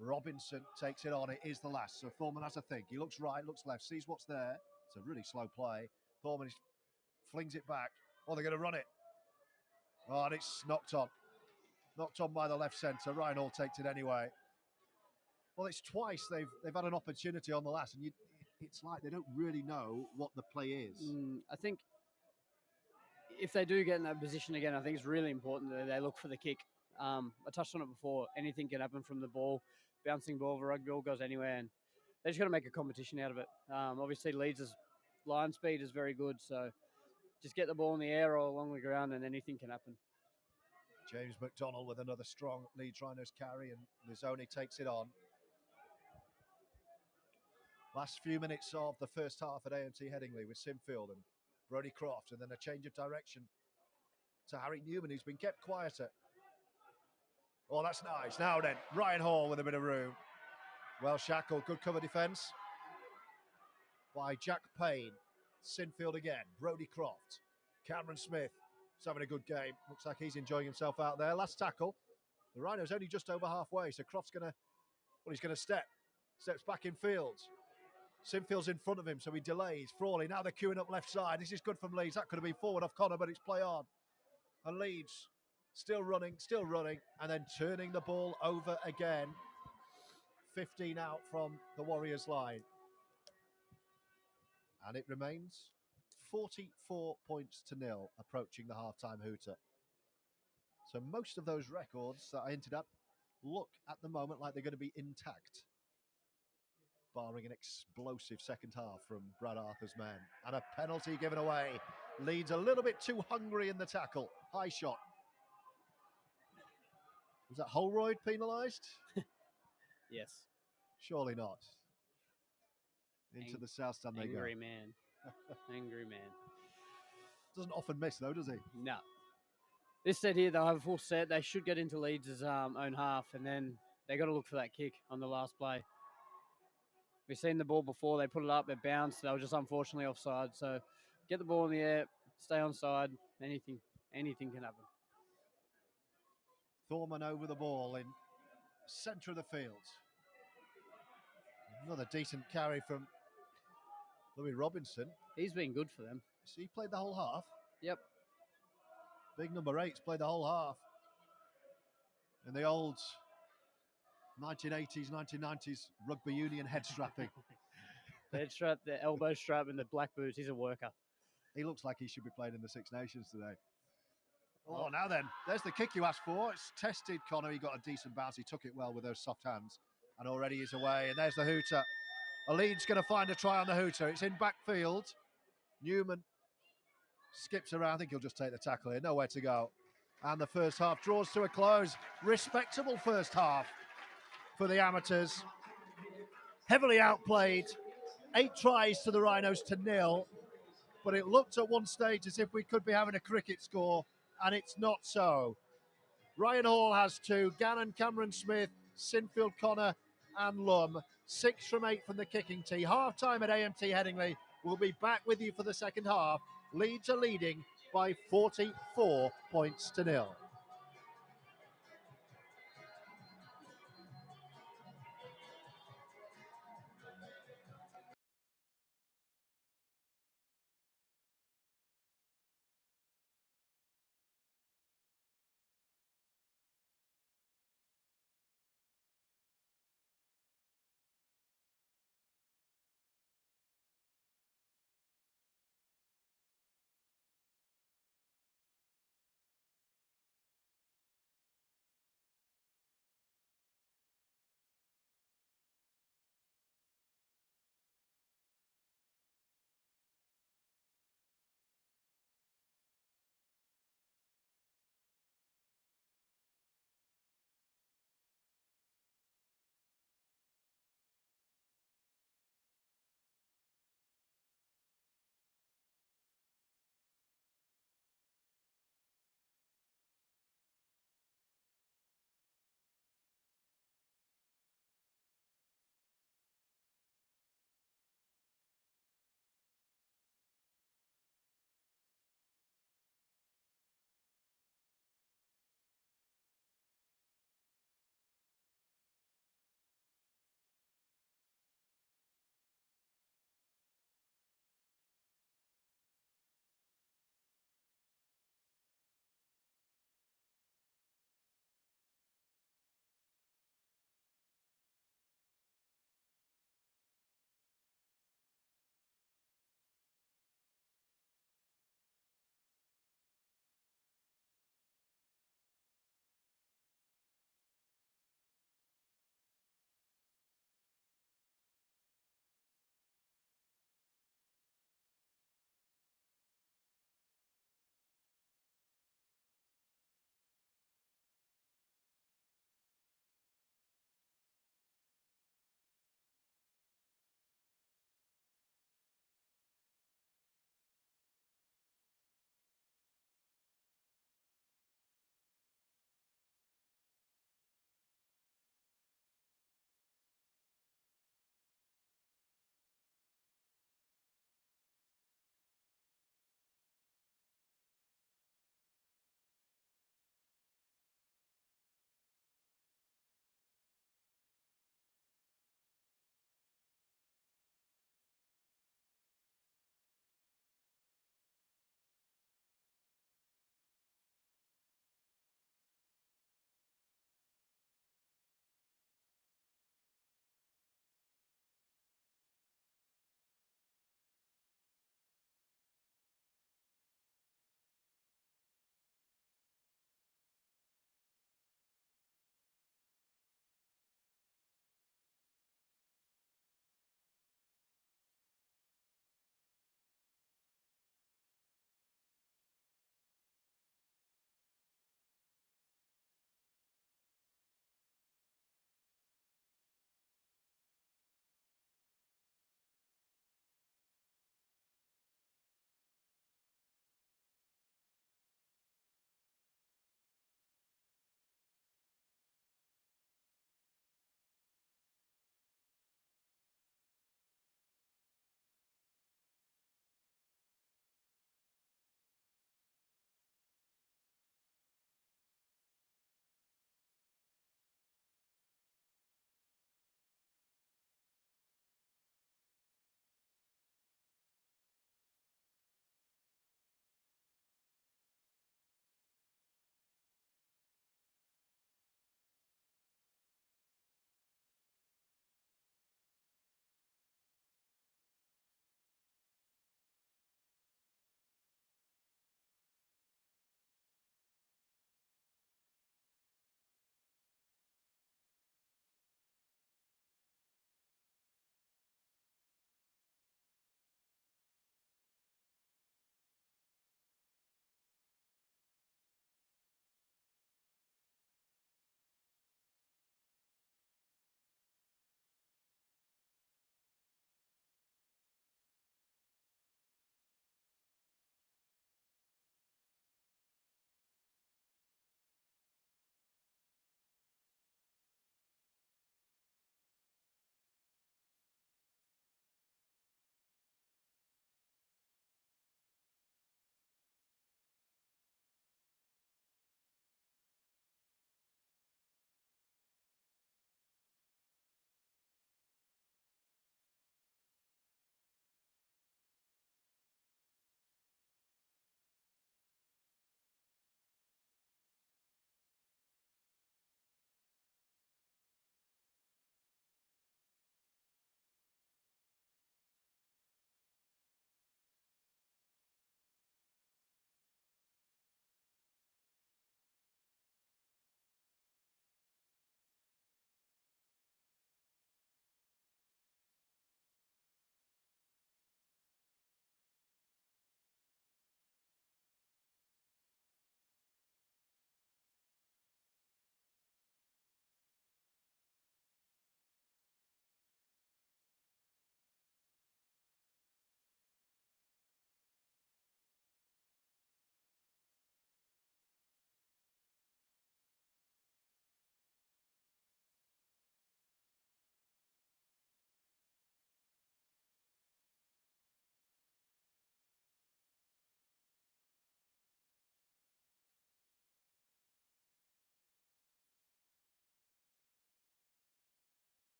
[SPEAKER 1] Robinson takes it on. It is the last. So Thorman has a think. He looks right, looks left, sees what's there. It's a really slow play. Thorman flings it back. Oh, they're going to run it. Oh, and it's knocked on. Knocked on by the left centre. Ryan Hall takes it anyway. Well, it's twice they've had an opportunity on the last, and it's like they don't really know what the play is.
[SPEAKER 2] I think if they do get in that position again, I think it's really important that they look for the kick. I touched on it before. Anything can happen from the ball. Bouncing ball, the rugby ball goes anywhere, and they just got to make a competition out of it. Obviously, Leeds' line speed is very good, so just get the ball in the air or along the ground, and anything can happen.
[SPEAKER 1] James McDonald with another strong Leeds Rhinos carry, and Lizoni takes it on. Last few minutes of the first half at AMT Headingley with Sinfield and Brodie Croft, and then a change of direction to Harry Newman, who's been kept quieter. Oh, that's nice. Now then, Ryan Hall with a bit of room. Well shackled, good cover defence by Jack Payne. Sinfield again, Brodie Croft. Cameron Smith is having a good game. Looks like he's enjoying himself out there. Last tackle. The Rhinos only just over halfway, so Croft's he's going to steps back in field. Sinfield's in front of him, so he delays. Frawley, now they're queuing up left side. This is good from Leeds. That could have been forward off Connor, but it's play on. And Leeds still running, and then turning the ball over again. 15 out from the Warriors line. And it remains 44 points to nil, approaching the half-time hooter. So most of those records that I hinted at look at the moment like they're going to be intact, barring an explosive second half from Brad Arthur's men. And a penalty given away. Leeds a little bit too hungry in the tackle. High shot. Was that Holroyd penalised?
[SPEAKER 2] Yes.
[SPEAKER 1] Surely not. Into the south stand they go.
[SPEAKER 2] Angry man. Angry man.
[SPEAKER 1] Doesn't often miss though, does he?
[SPEAKER 2] No. This set here, they'll have a full set. They should get into Leeds' own half, and then they got to look for that kick on the last play. We've seen the ball before. They put it up, it bounced. They were just unfortunately offside. So get the ball in the air, stay on side. Anything can happen.
[SPEAKER 1] Thorman over the ball in centre of the field. Another decent carry from Louis Robinson.
[SPEAKER 2] He's been good for them.
[SPEAKER 1] So he played the whole half.
[SPEAKER 2] Yep.
[SPEAKER 1] Big number 8's played the whole half. In the old 1980s, 1990s rugby union head strapping.
[SPEAKER 2] The head strap, the elbow strap, and the black boots. He's a worker.
[SPEAKER 1] He looks like he should be playing in the Six Nations today. Oh, now then, there's the kick you asked for. It's tested, Connor. He got a decent bounce. He took it well with those soft hands. And already he's away. And there's the hooter. A Leeds going to find a try on the hooter. It's in backfield. Newman skips around. I think he'll just take the tackle here. Nowhere to go. And the first half draws to a close. Respectable first half for the amateurs. Heavily outplayed. 8 tries to the Rhinos to 0. But it looked at one stage as if we could be having a cricket score, and it's not so. Ryan Hall has 2, Gannon, Cameron Smith, Sinfield, Connor and Lum. 6 from 8 from the kicking tee. Half-time at AMT Headingley. We'll be back with you for the second half. Leeds are leading by 44 points to 0.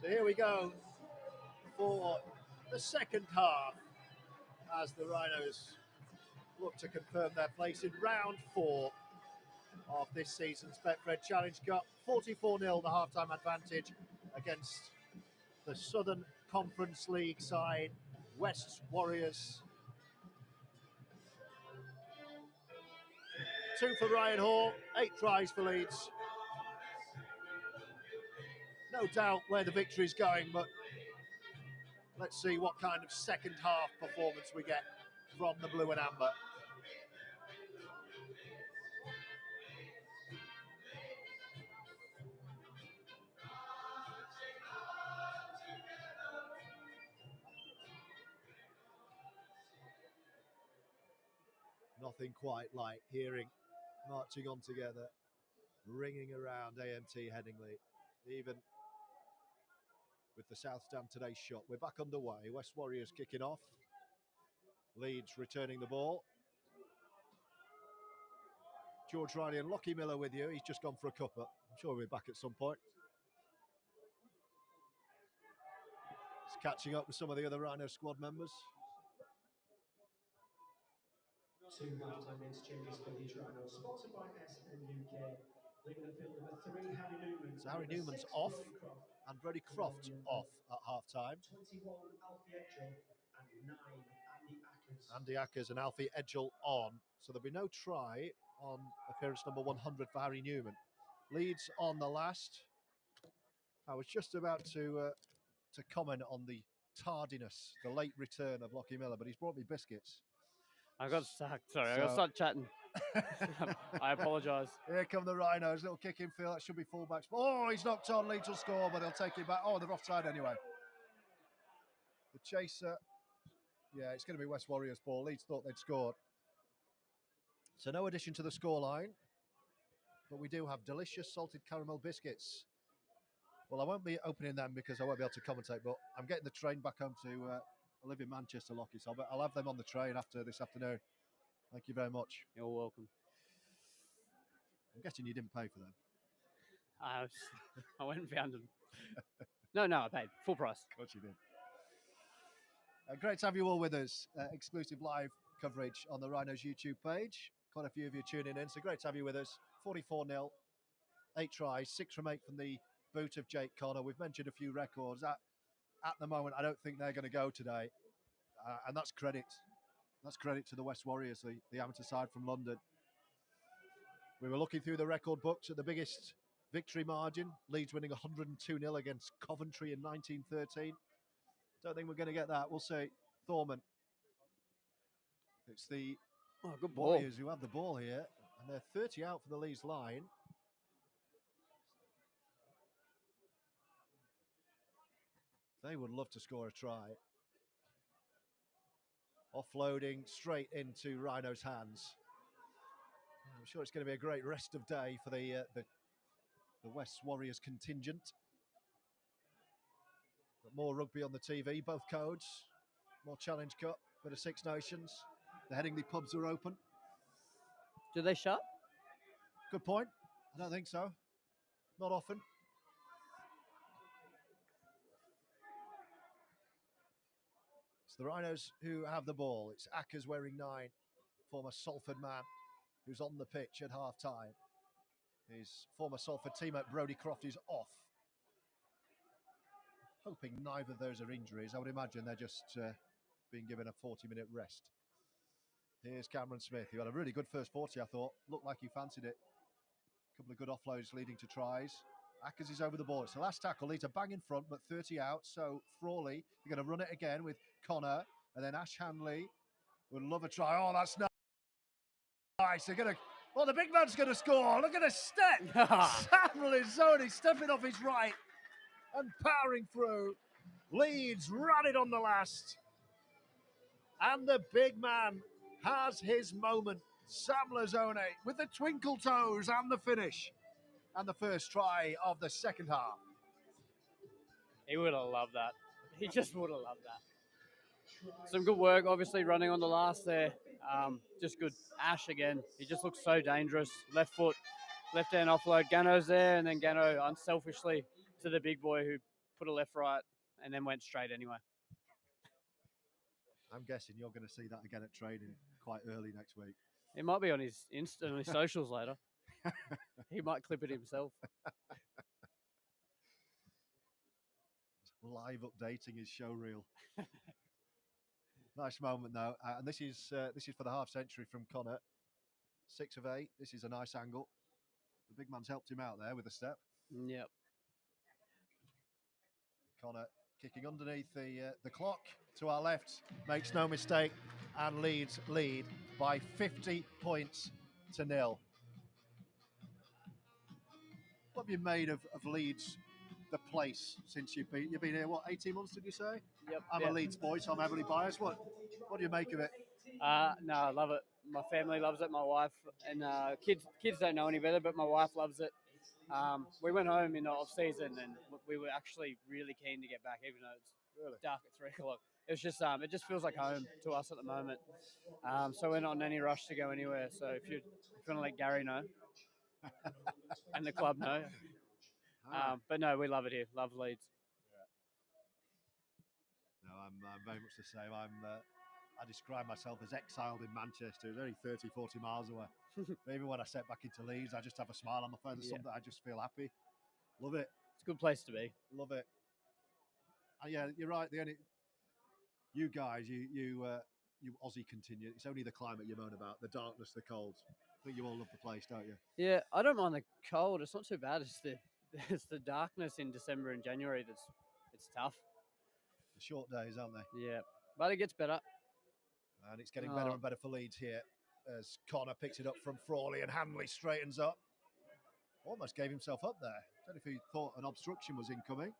[SPEAKER 1] So here we go for the second half as the Rhinos look to confirm their place in round 4 of this season's Betfred Challenge Cup. 44-0 the half-time advantage against the Southern Conference League side, West Warriors. 2 for Ryan Hall, 8 tries for Leeds. No doubt where the victory's going, but let's see what kind of second half performance we get from the blue and amber. Nothing quite like hearing marching on together, ringing around AMT Headingley, even with the South Stand Today shot. We're back underway. West Warriors kicking off. Leeds returning the ball. George Riley and Lachie Miller with you. He's just gone for a cuppa. I'm sure we'll be back at some point. He's catching up with some of the other Rhino squad members.
[SPEAKER 3] 2 half-time interchanges for Leeds Rhinos, sponsored by SNUK. Leaving the field number 3, Harry Newman.
[SPEAKER 1] So Harry Newman's
[SPEAKER 3] 6,
[SPEAKER 1] off,
[SPEAKER 3] Brody Croft.
[SPEAKER 1] and Brody Croft's off at half-time.
[SPEAKER 3] 21, Alfie Edgell, and 9, Andy Ackers.
[SPEAKER 1] Andy Ackers and Alfie Edgell on. So there'll be no try on appearance number 100 for Harry Newman. Leeds on the last. I was just about to comment on the tardiness, the late return of Lachie Miller, but he's brought me biscuits.
[SPEAKER 2] I got stuck. Sorry, I got to start chatting. I apologise.
[SPEAKER 1] Here come the Rhinos, little kick in field. That should be fullbacks. Oh, he's knocked on. Leeds will score, but they'll take it back. Oh, they're offside anyway. The chaser. Yeah, it's going to be West Warriors' ball. Leeds thought they'd scored. So no addition to the scoreline, but we do have delicious salted caramel biscuits. Well, I won't be opening them because I won't be able to commentate, but I'm getting the train back home to, I live in Manchester, Lachie, so I'll have them on the train after this afternoon. Thank you very much.
[SPEAKER 2] You're welcome.
[SPEAKER 1] I'm guessing you didn't pay for them.
[SPEAKER 2] I went and found them. No, I paid full price.
[SPEAKER 1] Of course you did. Great to have you all with us. Exclusive live coverage on the Rhinos YouTube page. Quite a few of you tuning in, so great to have you with us. 44-0, 8 tries, 6 from 8 from the boot of Jake Connor. We've mentioned a few records. At the moment, I don't think they're going to go today. And that's credit. That's credit to the West Warriors, the amateur side from London. We were looking through the record books at the biggest victory margin. Leeds winning 102-0 against Coventry in 1913. Don't think we're going to get that. We'll see. Thorman. It's the
[SPEAKER 2] good ball.
[SPEAKER 1] Warriors who have the ball here. And they're 30 out for the Leeds line. They would love to score a try. Offloading straight into Rhino's hands. I'm sure it's going to be a great rest of day for the West Warriors contingent. But more rugby on the TV, both codes. More Challenge Cup, bit of Six Nations. The Headingley pubs are open.
[SPEAKER 2] Do they shut?
[SPEAKER 1] Good point. I don't think so. Not often. It's the Rhinos who have the ball. It's Ackers wearing 9, former Salford man, who's on the pitch at half-time. His former Salford teammate Brodie Croft is off. Hoping neither of those are injuries. I would imagine they're just being given a 40-minute rest. Here's Cameron Smith, who had a really good first 40, I thought. Looked like he fancied it. A couple of good offloads leading to tries. Ackers is over the ball. It's the last tackle. Leeds are bang in front, but 30 out. So Frawley, they're going to run it again with Connor. And then Ash Hanley would love a try. Oh, that's nice. They're going to... Well, the big man's going to score. Look at the step. Samuel is only stepping off his right and powering through. Leeds ran it on the last. And the big man has his moment. Sam Lazzone with the twinkle toes and the finish. And the first try of the second half.
[SPEAKER 2] He would have loved that. He just would have loved that. Some good work, obviously, running on the last there. Just good. Ash again. He just looks so dangerous. Left foot, left hand offload. Gano's there, and then Gano unselfishly to the big boy who put a left right and then went straight anyway.
[SPEAKER 1] I'm guessing you're going to see that again at training quite early next week.
[SPEAKER 2] It might be on his Insta and his socials later. He might clip it himself.
[SPEAKER 1] Live updating his show reel. Nice moment though, and this is for the half century from Connor. 6 of 8. This is a nice angle. The big man's helped him out there with a step.
[SPEAKER 2] Yep.
[SPEAKER 1] Connor kicking underneath the clock to our left, makes no mistake, and Leeds lead by 50 points to 0. What have you made of Leeds, the place, since you've been here, what, 18 months did you say?
[SPEAKER 2] Yep.
[SPEAKER 1] I'm a Leeds boy, so I'm heavily biased. What do you make of it?
[SPEAKER 2] No, I love it. My family loves it. My wife and kids don't know any better, but my wife loves it. We went home in the off season, and we were actually really keen to get back, even though it's dark at 3 o'clock. It was just it just feels like home to us at the moment. So we're not in any rush to go anywhere. So if you want to let Gary know and the club know, but no, we love it here. Love Leeds.
[SPEAKER 1] No, I'm very much the same. I describe myself as exiled in Manchester. It's only 30, 40 miles away. Even when I step back into Leeds, I just have a smile on my face. There's something I just feel happy. Love it.
[SPEAKER 2] It's a good place to be.
[SPEAKER 1] Love it. Yeah, you're right. You guys, you Aussie contingent. It's only the climate you moan about, the darkness, the cold. I think you all love the place, don't you?
[SPEAKER 2] Yeah, I don't mind the cold. It's not too bad. It's the darkness in December and January it's tough.
[SPEAKER 1] The short days, aren't they?
[SPEAKER 2] Yeah, but it gets better.
[SPEAKER 1] And it's getting better and better for Leeds here as Connor picks it up from Frawley and Hanley straightens up. Almost gave himself up there. Don't know if he thought an obstruction was incoming.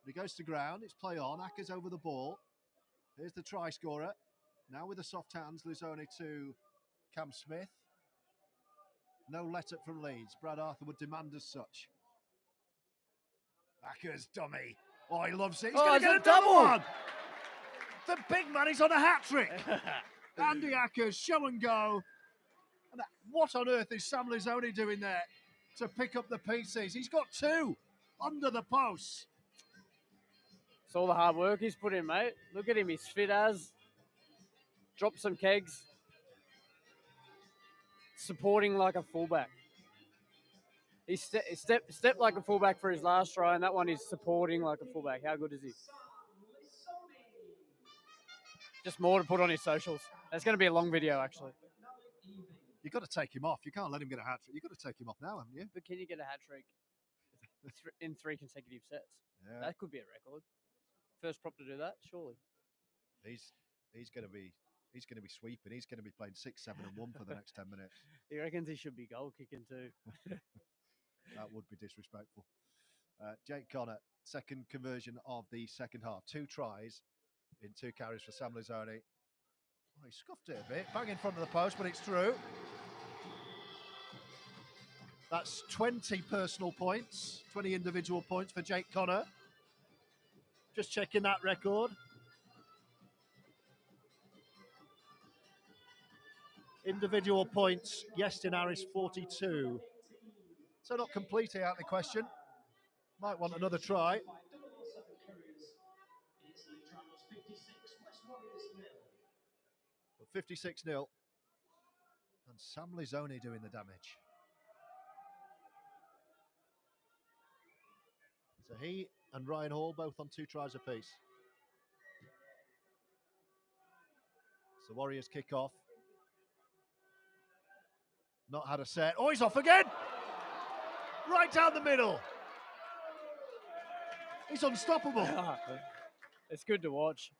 [SPEAKER 1] But he goes to ground. It's play on. Ackers over the ball. Here's the try scorer. Now with the soft hands, Lazzone to Cam Smith. No let-up from Leeds. Brad Arthur would demand as such. Ackers, dummy. Oh, he loves it. He's going to get a double one. The big man is on a hat-trick. Andy Ackers, show and go. And what on earth is Sam Lazzone doing there to pick up the pieces? He's got 2 under the posts.
[SPEAKER 2] It's all the hard work he's put in, mate. Look at him. He's fit as. Dropped some kegs. Supporting like a fullback. He stepped like a fullback for his last try, and that one is supporting like a fullback. How good is he? Just more to put on his socials. It's going to be a long video, actually.
[SPEAKER 1] You've got to take him off. You can't let him get a hat-trick. You've got to take him off now, haven't you?
[SPEAKER 2] But can you get a hat-trick in 3 consecutive sets?
[SPEAKER 1] Yeah.
[SPEAKER 2] That could be a record. First prop to do that, surely.
[SPEAKER 1] He's going to be sweeping. He's going to be playing 6, 7, and 1 for the next 10 minutes.
[SPEAKER 2] He reckons he should be goal kicking too.
[SPEAKER 1] That would be disrespectful. Jake Connor, second conversion of the second half. 2 tries in 2 carries for Sam Lazzone. Oh, he scuffed it a bit. Bang in front of the post, but it's through. That's 20 personal points, 20 individual points for Jake Connor. Just checking that record. Individual points, Yestin Harris 42. So not completely out of the question. Might want another try. 56-0. And Sam Lazzone doing the damage. So he and Ryan Hall both on 2 tries apiece. So Warriors kick off. Not had a set. Oh, he's off again! Right down the middle. He's unstoppable.
[SPEAKER 2] It's good to watch.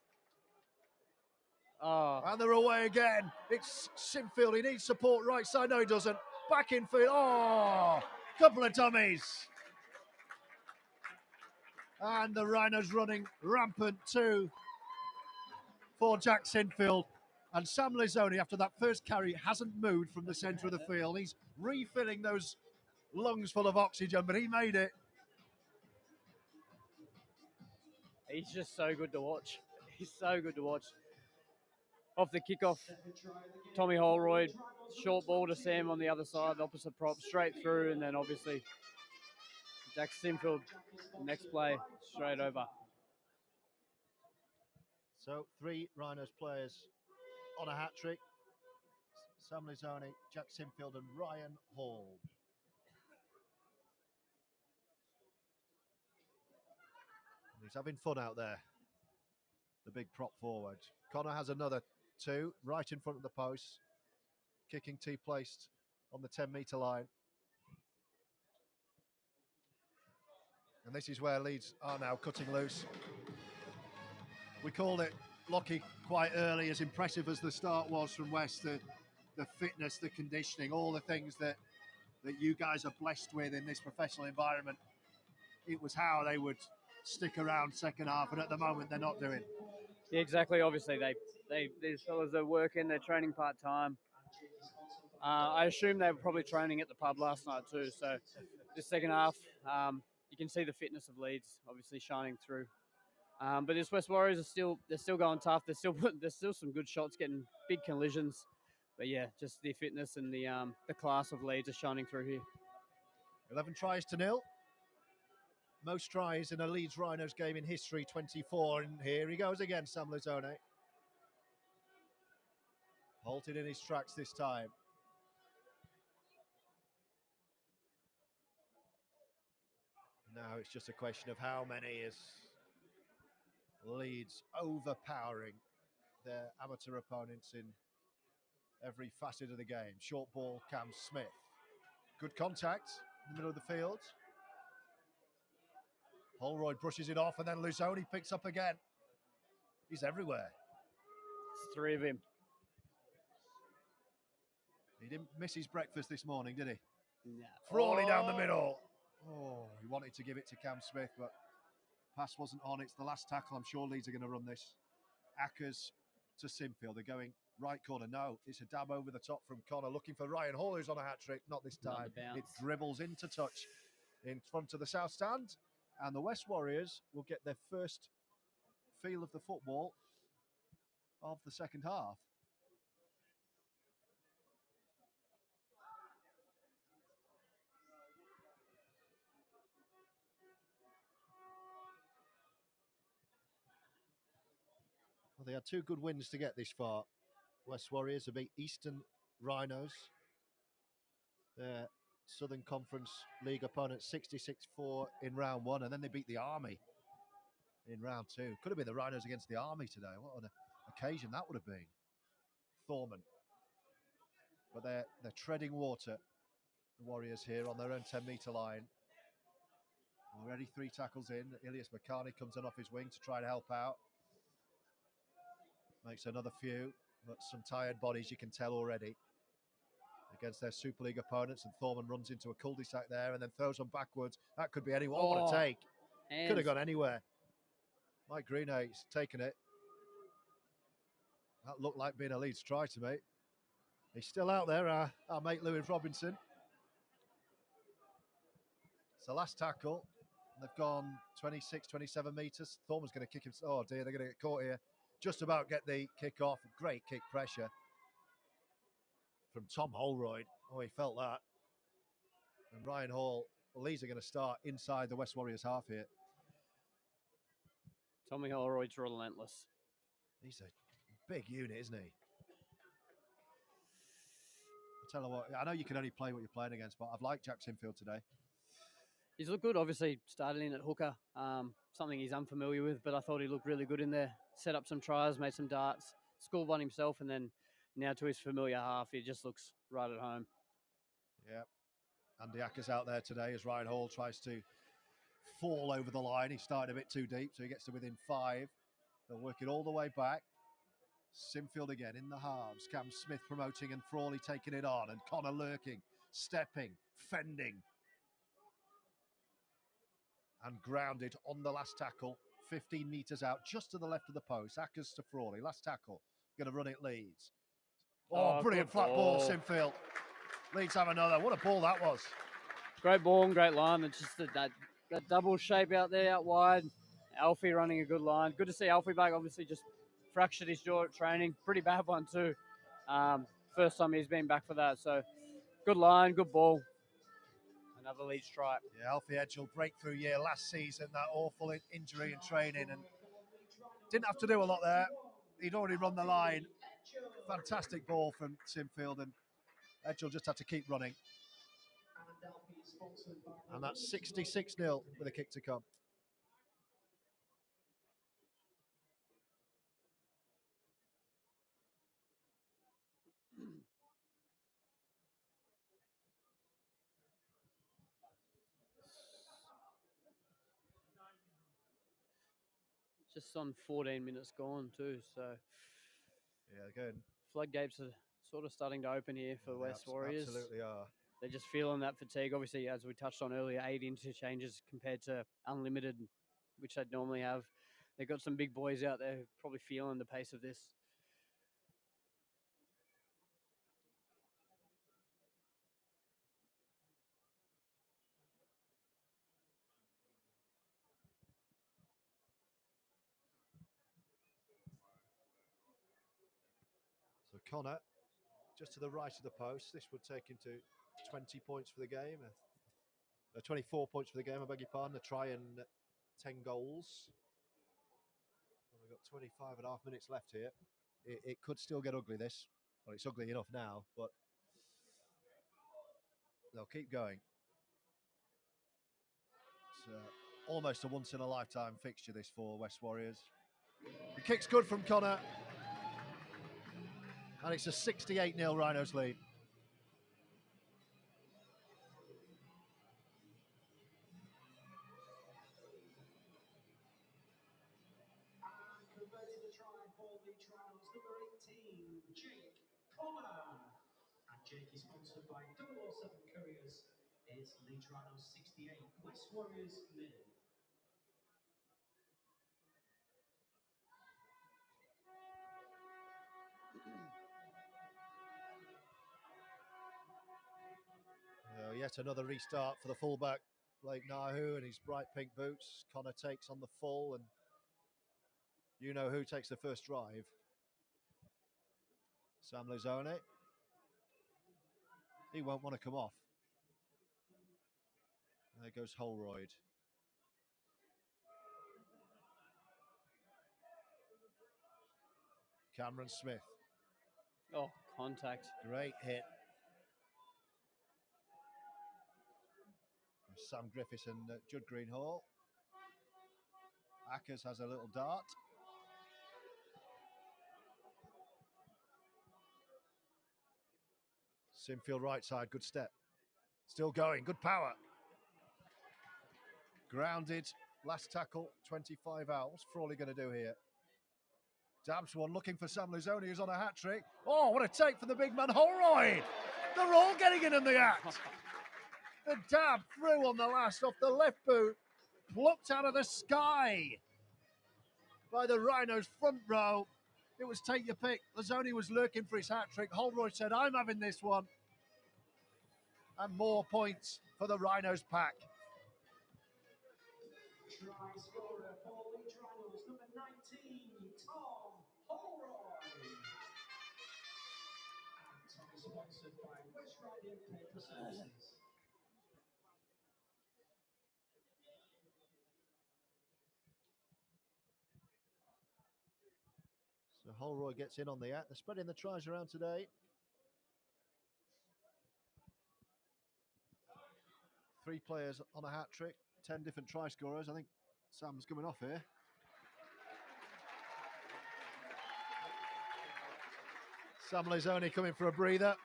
[SPEAKER 2] Oh.
[SPEAKER 1] And they're away again. It's Sinfield. He needs support right side. No, he doesn't. Back in field. Oh, couple of dummies. And the Rhinos running rampant too for Jack Sinfield. And Sam Lizzoni, after that first carry, hasn't moved from the centre of the field. He's refilling those lungs full of oxygen, but he made it.
[SPEAKER 2] He's just so good to watch. He's so good to watch. Off the kickoff, Tommy Holroyd, short ball to Sam on the other side, opposite prop, straight through, and then obviously Jack Sinfield, next play, straight over.
[SPEAKER 1] So 3 Rhinos players on a hat-trick. Sam Lizzoni, Jack Sinfield and Ryan Hall. He's having fun out there, the big prop forward. Connor has another 2 right in front of the post. Kicking tee placed on the 10-metre line. And this is where Leeds are now cutting loose. We called it Lachie quite early, as impressive as the start was from West, the fitness, the conditioning, all the things that you guys are blessed with in this professional environment. It was how they would stick around second half, and at the moment they're not doing.
[SPEAKER 2] Yeah, exactly. Obviously, these fellas are working. They're training part time. I assume they were probably training at the pub last night too. So this second half, you can see the fitness of Leeds obviously shining through. But this West Warriors they're still going tough. There's still some good shots, getting big collisions. But yeah, just the fitness and the class of Leeds are shining through here.
[SPEAKER 1] 11 tries to 0. Most tries in a Leeds Rhinos game in history, 24. And here he goes again, Sam Lizzoni. Halted in his tracks this time. Now it's just a question of how many is Leeds overpowering their amateur opponents in every facet of the game. Short ball, Cam Smith. Good contact in the middle of the field. Holroyd brushes it off, and then Lizzoni picks up again. He's everywhere.
[SPEAKER 2] It's 3 of him.
[SPEAKER 1] He didn't miss his breakfast this morning, did he?
[SPEAKER 2] No.
[SPEAKER 1] Crawley down the middle. Oh, he wanted to give it to Cam Smith, but pass wasn't on. It's the last tackle. I'm sure Leeds are going to run this. Ackers to Sinfield. They're going right corner. No, it's a dab over the top from Connor, looking for Ryan Hall, who's on a hat-trick. Not this time. It dribbles into touch in front of the south stand, and the West Warriors will get their first feel of the football of the second half. Well, they had 2 good wins to get this far. West Warriors have beat Eastern Rhinos, their Southern Conference League opponent, 66-4 in round 1, and then they beat the Army in round 2. Could have been the Rhinos against the Army today. What an occasion that would have been. Thorman. But they're treading water, the Warriors here on their own 10-metre line. Already 3 tackles in. Ilias Makani comes in off his wing to try to help out. Makes another few, but some tired bodies you can tell already against their Super League opponents, and Thorman runs into a cul-de-sac there and then throws them backwards. That could be anyone. Oh, what a take. Could have gone anywhere. Mike Greenate's taken it. That looked like being a Leeds try to me. He's still out there, our mate Lewis Robinson. It's the last tackle. They've gone 26, 27 metres. Thorman's going to kick him. Oh dear, they're going to get caught here. Just about get the kick off. Great kick pressure from Tom Holroyd. Oh, he felt that. And Ryan Hall. Well, Leeds are going to start inside the West Warriors half here.
[SPEAKER 2] Tommy Holroyd's relentless.
[SPEAKER 1] He's a big unit, isn't he? I tell you what, I know you can only play what you're playing against, but I've liked Jack Sinfield today.
[SPEAKER 2] He's looked good, obviously, started in at hooker, something he's unfamiliar with, but I thought he looked really good in there. Set up some tries, made some darts, scored one himself, and then now to his familiar half, he just looks right at home.
[SPEAKER 1] Yeah. Andy Acker's out there today as Ryan Hall tries to fall over the line. He started a bit too deep, so he gets to within 5. They'll work it all the way back. Sinfield again in the halves. Cam Smith promoting and Frawley taking it on. And Connor lurking, stepping, fending. And grounded on the last tackle. 15 metres out, just to the left of the post. Ackers to Frawley. Last tackle. Going to run it Leeds. Oh, brilliant flat ball, Sinfield. Leeds have another. What a ball that was.
[SPEAKER 2] Great ball and great line. It's just that double shape out there, out wide. Alfie running a good line. Good to see Alfie back. Obviously just fractured his jaw at training. Pretty bad one too. First time he's been back for that. So good line, good ball. Another Leeds try.
[SPEAKER 1] Yeah, Alfie Edgell, breakthrough year last season. That awful injury in training. And didn't have to do a lot there. He'd already run the line. Fantastic ball from Sinfield. And Edgell just had to keep running. And that's 66-0 with a kick to come.
[SPEAKER 2] Just on 14 minutes gone too, so
[SPEAKER 1] yeah, good.
[SPEAKER 2] Floodgates are sort of starting to open here for West Warriors.
[SPEAKER 1] Absolutely are.
[SPEAKER 2] They're just feeling that fatigue. Obviously, as we touched on earlier, 8 interchanges compared to unlimited, which they'd normally have. They've got some big boys out there probably feeling the pace of this.
[SPEAKER 1] So Connor, just to the right of the post. This would take him to 20 points for the game. 24 points for the game, I beg your pardon. A try and 10 goals. We've got 25 and a half minutes left here. It could still get ugly, this. Well, it's ugly enough now, but they'll keep going. It's almost a once-in-a-lifetime fixture, this, for West Warriors. The kick's good from Connor. And it's a 68-0 Rhinos lead.
[SPEAKER 3] Converted the try for Leeds Rhinos, number 18, Jake Connor. And Jake is sponsored by 007 Couriers. It's Leeds Rhinos 68, West Warriors 0.
[SPEAKER 1] Yet another restart for the fullback, Blake Nahu, and his bright pink boots. Connor takes on the full, and you know who takes the first drive. Sam Lozone. He won't want to come off. There goes Holroyd. Cameron Smith.
[SPEAKER 2] Oh, contact.
[SPEAKER 1] Great hit. Sam Griffiths and Judd Greenhall. Ackers has a little dart. Sinfield right side, good step. Still going, good power. Grounded, last tackle, 25 out. What's Frawley going to do here? Dabs one, looking for Sam Lozone, who's on a hat-trick. Oh, what a take for the big man, Holroyd! They're all getting it in the act. The dab through on the last off the left boot, plucked out of the sky by the Rhinos front row. It was take your pick. Lozone was lurking for his hat-trick. Holroyd said, I'm having this one. And more points for the Rhinos pack.
[SPEAKER 3] Try scorer for Leeds Rhinos, number 19, Tom Holroyd. And Tom is sponsored by West Riding Paper Services.
[SPEAKER 1] So Holroyd gets in on the act. They're spreading the tries around today. 3 players on a hat-trick, 10 different try scorers. I think Sam's coming off here. Sam Lizoni coming for a breather.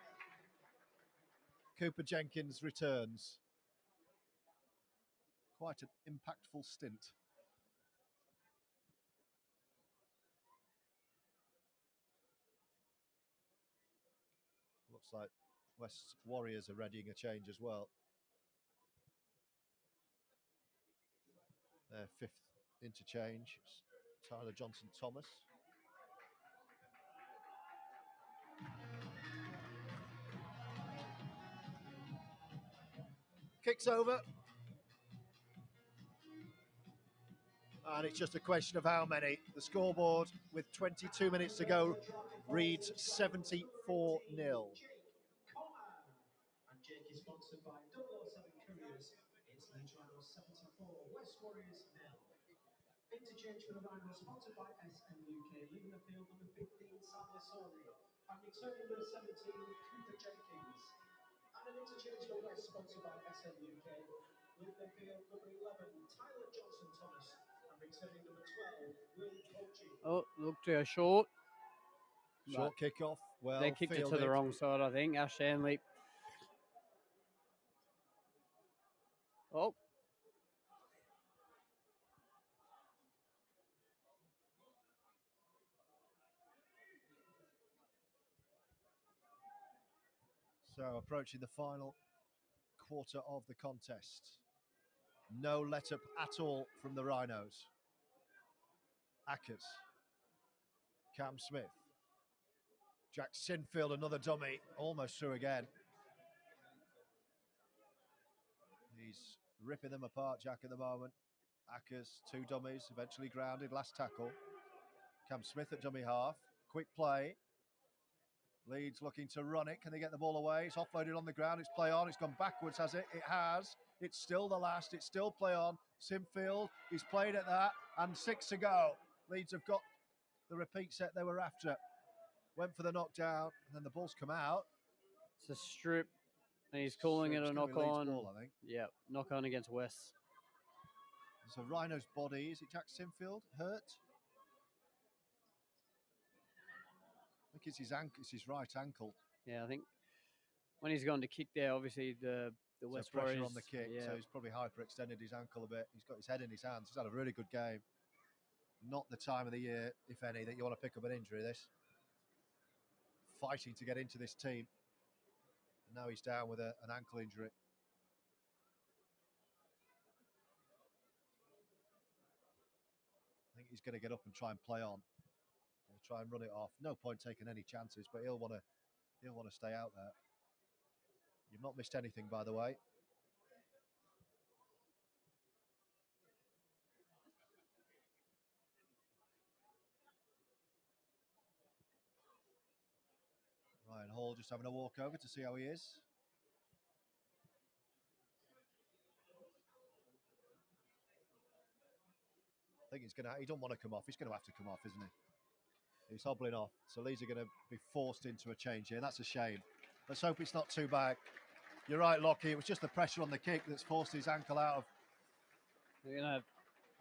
[SPEAKER 1] Cooper Jenkins returns. Quite an impactful stint. Looks like West Warriors are readying a change as well. Their 5th interchange, Tyler Johnson-Thomas. Kicks over. And it's just a question of how many. The scoreboard with 22 minutes to go reads 74-0.
[SPEAKER 3] And Jake is sponsored by 007 Couriers. It's Leeds Rhinos 74, West Warriors 0. Interchange for the Rhinos sponsored by SMUK. Leaving the field number 15, Sam Lizoni. And returning number 17, Cooper Jenkins. And an interchange for West sponsored by SMUK. Leaving the field number 11, Tyler Johnson-Thomas. And returning number 12, Will Coaching.
[SPEAKER 2] Oh, looked to a short.
[SPEAKER 1] Short kickoff. Well,
[SPEAKER 2] they kicked
[SPEAKER 1] fielded.
[SPEAKER 2] it to the wrong side, I think. Ash Shanley. Oh.
[SPEAKER 1] So approaching the final quarter of the contest. No let up at all from the Rhinos. Ackers. Cam Smith. Jack Sinfield, another dummy, almost through again. He's ripping them apart, Jack, at the moment. Ackers, 2 dummies, eventually grounded, last tackle. Cam Smith at dummy half. Quick play. Leeds looking to run it. Can they get the ball away? It's offloaded on the ground. It's play on. It's gone backwards, has it? It has. It's still the last. It's still play on. Sinfield, he's played at that. And 6 to go. Leeds have got the repeat set they were after. Went for the knockdown. And then the ball's come out.
[SPEAKER 2] It's a strip. And he's calling it a knock-on.
[SPEAKER 1] Ball, I think.
[SPEAKER 2] Yeah, knock-on against West.
[SPEAKER 1] It's a Rhino's body. Is it Jack Sinfield? Hurt? I think it's his ankle. It's his right ankle.
[SPEAKER 2] Yeah, I think when he's gone to kick there, obviously the West
[SPEAKER 1] pressure
[SPEAKER 2] Warriors
[SPEAKER 1] on the kick,
[SPEAKER 2] yeah.
[SPEAKER 1] so he's probably hyperextended his ankle a bit. He's got his head in his hands. He's had a really good game. Not the time of the year, if any, that you want to pick up an injury. This fighting to get into this team. And now he's down with an ankle injury. I think he's going to get up and try and play on. He'll try and run it off. No point taking any chances, but he'll want to stay out there. You've not missed anything, by the way. Ryan Hall just having a walk over to see how he is. I think he don't want to come off. He's going to have to come off, isn't he? He's hobbling off. So Leeds are going to be forced into a change here. That's a shame. Let's hope it's not too bad. You're right, Lachie. It was just the pressure on the kick that's forced his ankle out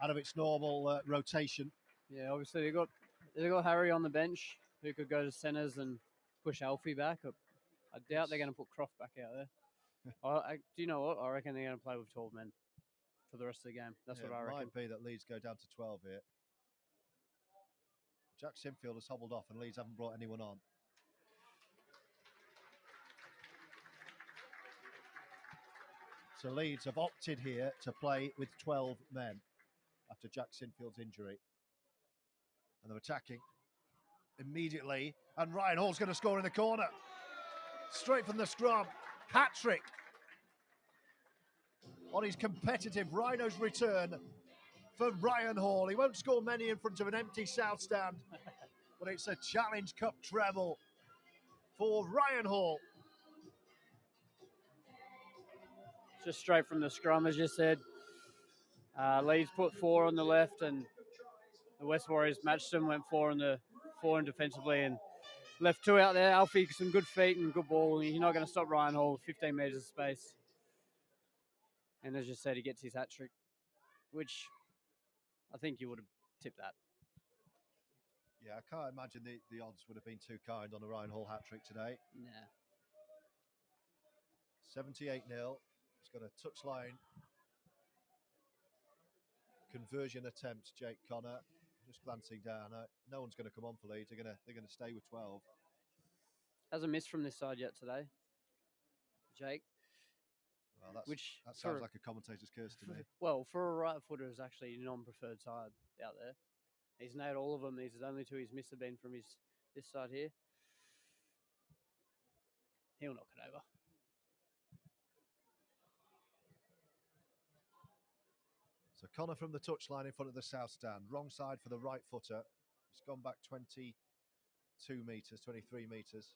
[SPEAKER 1] of its normal rotation.
[SPEAKER 2] Yeah, obviously they got Harry on the bench who could go to centres and push Alfie back. I doubt they're going to put Croft back out there. Do you know what? I reckon they're going to play with 12 men for the rest of the game. That's what I reckon.
[SPEAKER 1] It might be that Leeds go down to 12 here. Jack Sinfield has hobbled off and Leeds haven't brought anyone on. So Leeds have opted here to play with 12 men after Jack Sinfield's injury. And they're attacking immediately. And Ryan Hall's going to score in the corner. Straight from the scrum. Hat-trick on his competitive Rhinos return for Ryan Hall. He won't score many in front of an empty South Stand, but it's a Challenge Cup treble for Ryan Hall.
[SPEAKER 2] Just straight from the scrum, as you said. Leeds put 4 on the left, and the West Warriors matched them, went 4 in defensively, and left 2 out there. Alfie, some good feet and good ball. You're not going to stop Ryan Hall with 15 metres of space. And as you said, he gets his hat trick, which I think you would have tipped that.
[SPEAKER 1] Yeah, I can't imagine the odds would have been too kind on a Ryan Hall hat trick today.
[SPEAKER 2] Yeah.
[SPEAKER 1] 78-0. He's got a touchline conversion attempt, Jake Connor. Just glancing down, no one's going to come on for Leeds. They're going to stay with 12.
[SPEAKER 2] Hasn't missed from this side yet today, Jake.
[SPEAKER 1] Well,
[SPEAKER 2] which
[SPEAKER 1] that sounds like a commentator's curse to me.
[SPEAKER 2] Well, for a right footer, is actually a non-preferred side out there. He's nailed all of them. These only two he's missed have been from this side here. He'll knock it over.
[SPEAKER 1] So Connor from the touchline in front of the south stand. Wrong side for the right footer. He's gone back 22 metres, 23 metres.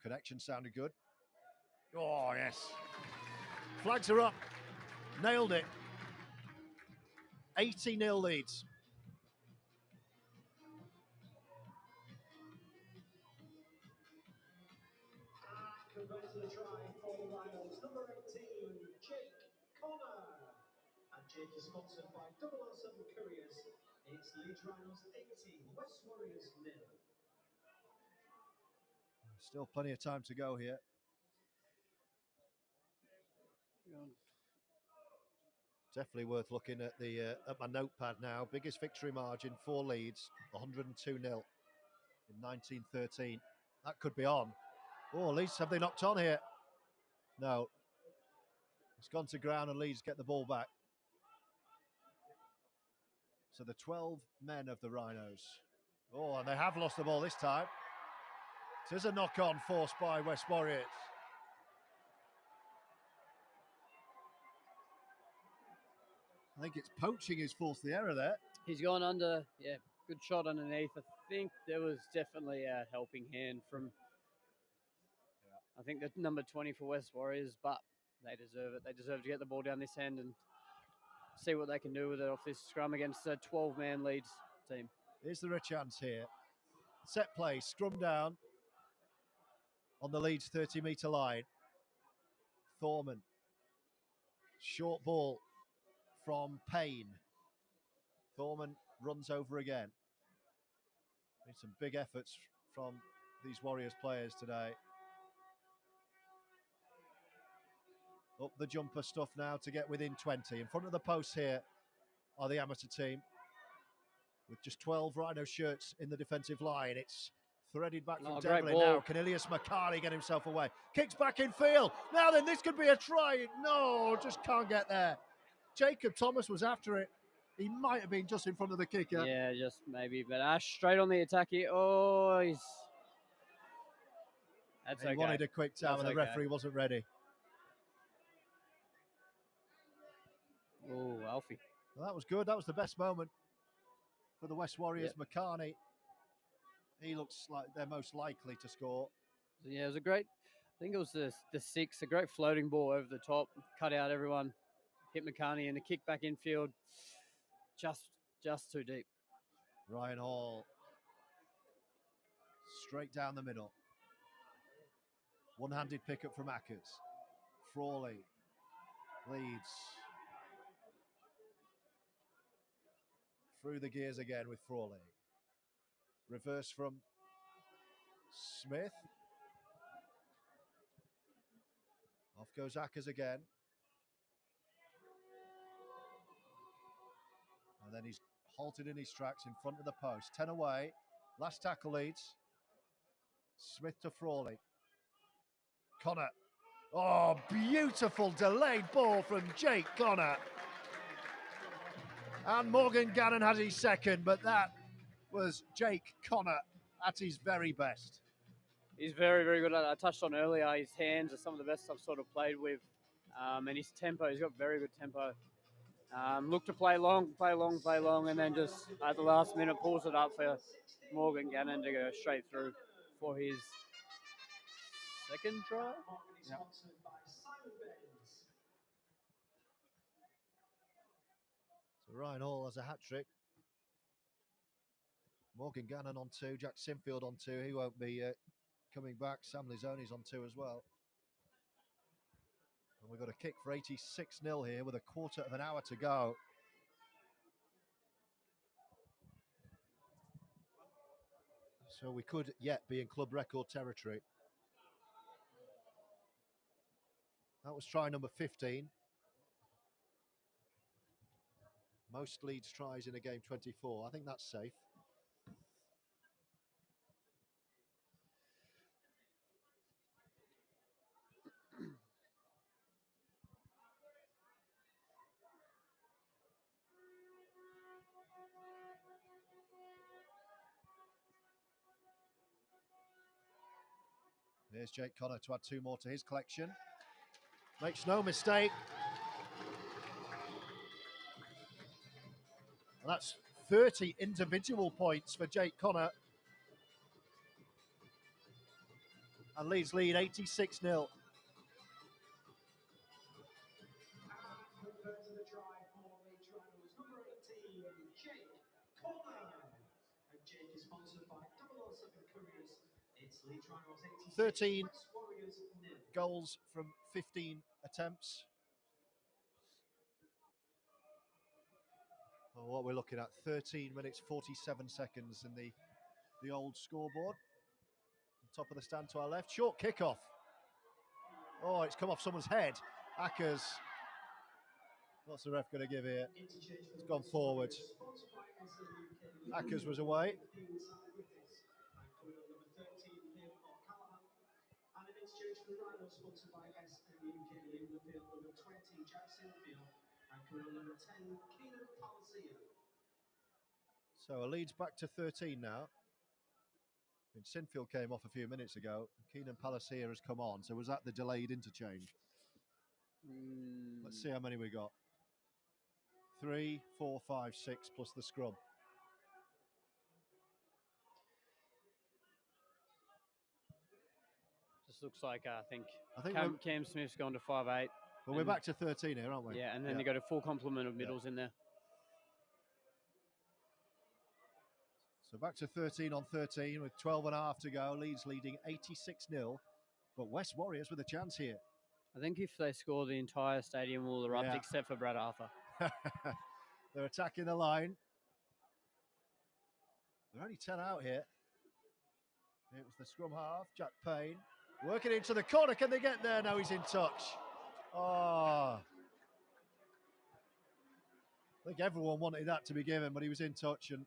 [SPEAKER 1] Connection sounded good. Oh, yes. Flags are up. Nailed it. 80-0 Leeds.
[SPEAKER 3] Converts the try for the Rhinos. Number 18, Jake Connor. And Jake is sponsored by 007 Couriers. It's Leeds Rhinos 80, West Warriors 0.
[SPEAKER 1] Still plenty of time to go here. Definitely worth looking at the at my notepad now. Biggest victory margin for Leeds, 102-0 in 1913. That could be on. Oh, Leeds, have they knocked on here? No. It's gone to ground and Leeds get the ball back. So the 12 men of the Rhinos. Oh, and they have lost the ball this time. It is a knock-on forced by West Warriors. I think it's poaching who's forced the error there.
[SPEAKER 2] He's gone under, yeah, good shot underneath. I think there was definitely a helping hand from, I think, the number 20 for West Warriors, but they deserve it. They deserve to get the ball down this end and see what they can do with it off this scrum against a 12-man Leeds team.
[SPEAKER 1] Is there a chance here? Set play, scrum down on the Leeds 30-metre line. Thorman. Short ball from Payne. Thorman runs over again. Need some big efforts from these Warriors players today. Up the jumper stuff now to get within 20. In front of the post here are the amateur team. With just 12 Rhino shirts in the defensive line. It's threaded back from Devlin now. Can Ilias Makari get himself away? Kicks back in field. Now then, this could be a try. No, just can't get there. Jacob Thomas was after it. He might have been just in front of the kicker.
[SPEAKER 2] Yeah, just maybe. But Ash straight on the attack here. Oh, he's... That's okay.
[SPEAKER 1] He wanted a quick towel and the referee wasn't ready.
[SPEAKER 2] Oh, Alfie.
[SPEAKER 1] Well, that was good. That was the best moment for the West Warriors. Yep. McCarney, he looks like they're most likely to score.
[SPEAKER 2] Yeah, it was a great, I think it was the six, a great floating ball over the top, cut out everyone, hit McCarney, and the kick back infield, just too deep.
[SPEAKER 1] Ryan Hall, straight down the middle. One-handed pickup from Ackers. Frawley leads. Through the gears again with Frawley. Reverse from Smith. Off goes Ackers again. And then he's halted in his tracks in front of the post. 10 away. Last tackle Leeds. Smith to Frawley. Connor. Oh, beautiful delayed ball from Jake Connor. And Morgan Gannon had his second, but that was Jake Connor at his very best.
[SPEAKER 2] He's very, very good at it. I touched on earlier, his hands are some of the best I've sort of played with. And his tempo, he's got very good tempo. Look to play long, and then just at the last minute pulls it up for Morgan Gannon to go straight through for his second try.
[SPEAKER 1] Yep. So Ryan Hall has a hat-trick. Morgan Gannon on 2, Jack Sinfield on 2. He won't be coming back. Sam Lizzoni's on 2 as well. And we've got a kick for 86-0 here with a quarter of an hour to go. So we could yet be in club record territory. That was try number 15. Most Leeds tries in a game 24. I think that's safe. Here's Jake Connor to add 2 more to his collection. Makes no mistake. And that's 30 individual points for Jake Connor. And Leeds lead 86-0.
[SPEAKER 3] Compared to the try for Leeds Rhinos, number 18, Jake Connor. And Jake is sponsored by 007 Couriers. It's Leeds Rhinos 86,
[SPEAKER 1] 13
[SPEAKER 3] West Warriors 0.
[SPEAKER 1] goals from 15 attempts. Well, what we're looking at, 13 minutes 47 seconds in the old scoreboard. Top of the stand to our left, short kickoff. Oh, it's come off someone's head. Ackers. What's the ref going to give here? It's gone forward. Ackers was away.
[SPEAKER 3] And an exchange for the Rhinos, sponsored by SNUK, in the field number 20, Jack Sinfield, and career number 10, Keenan Palacia.
[SPEAKER 1] So a Leeds back to 13 now. And Sinfield came off a few minutes ago. Keenan Palacia has come on. So was that the delayed interchange? Let's see how many we got. 3, 4, 5, 6 plus the scrum.
[SPEAKER 2] Just looks like I think Cam Smith's gone to 5'8".
[SPEAKER 1] Well, we're back to 13 here, aren't we?
[SPEAKER 2] Yeah, and then they got a full complement of middles in there.
[SPEAKER 1] So back to 13 on 13 with 12 and a half to go. Leeds leading 86-0. But West Warriors with a chance here.
[SPEAKER 2] I think if they score, the entire stadium will erupt except for Brad Arthur.
[SPEAKER 1] They're attacking the line. They're only 10 out here. It was the scrum half, Jack Payne. Working into the corner. Can they get there? No, he's in touch. Oh. I think everyone wanted that to be given, but he was in touch, and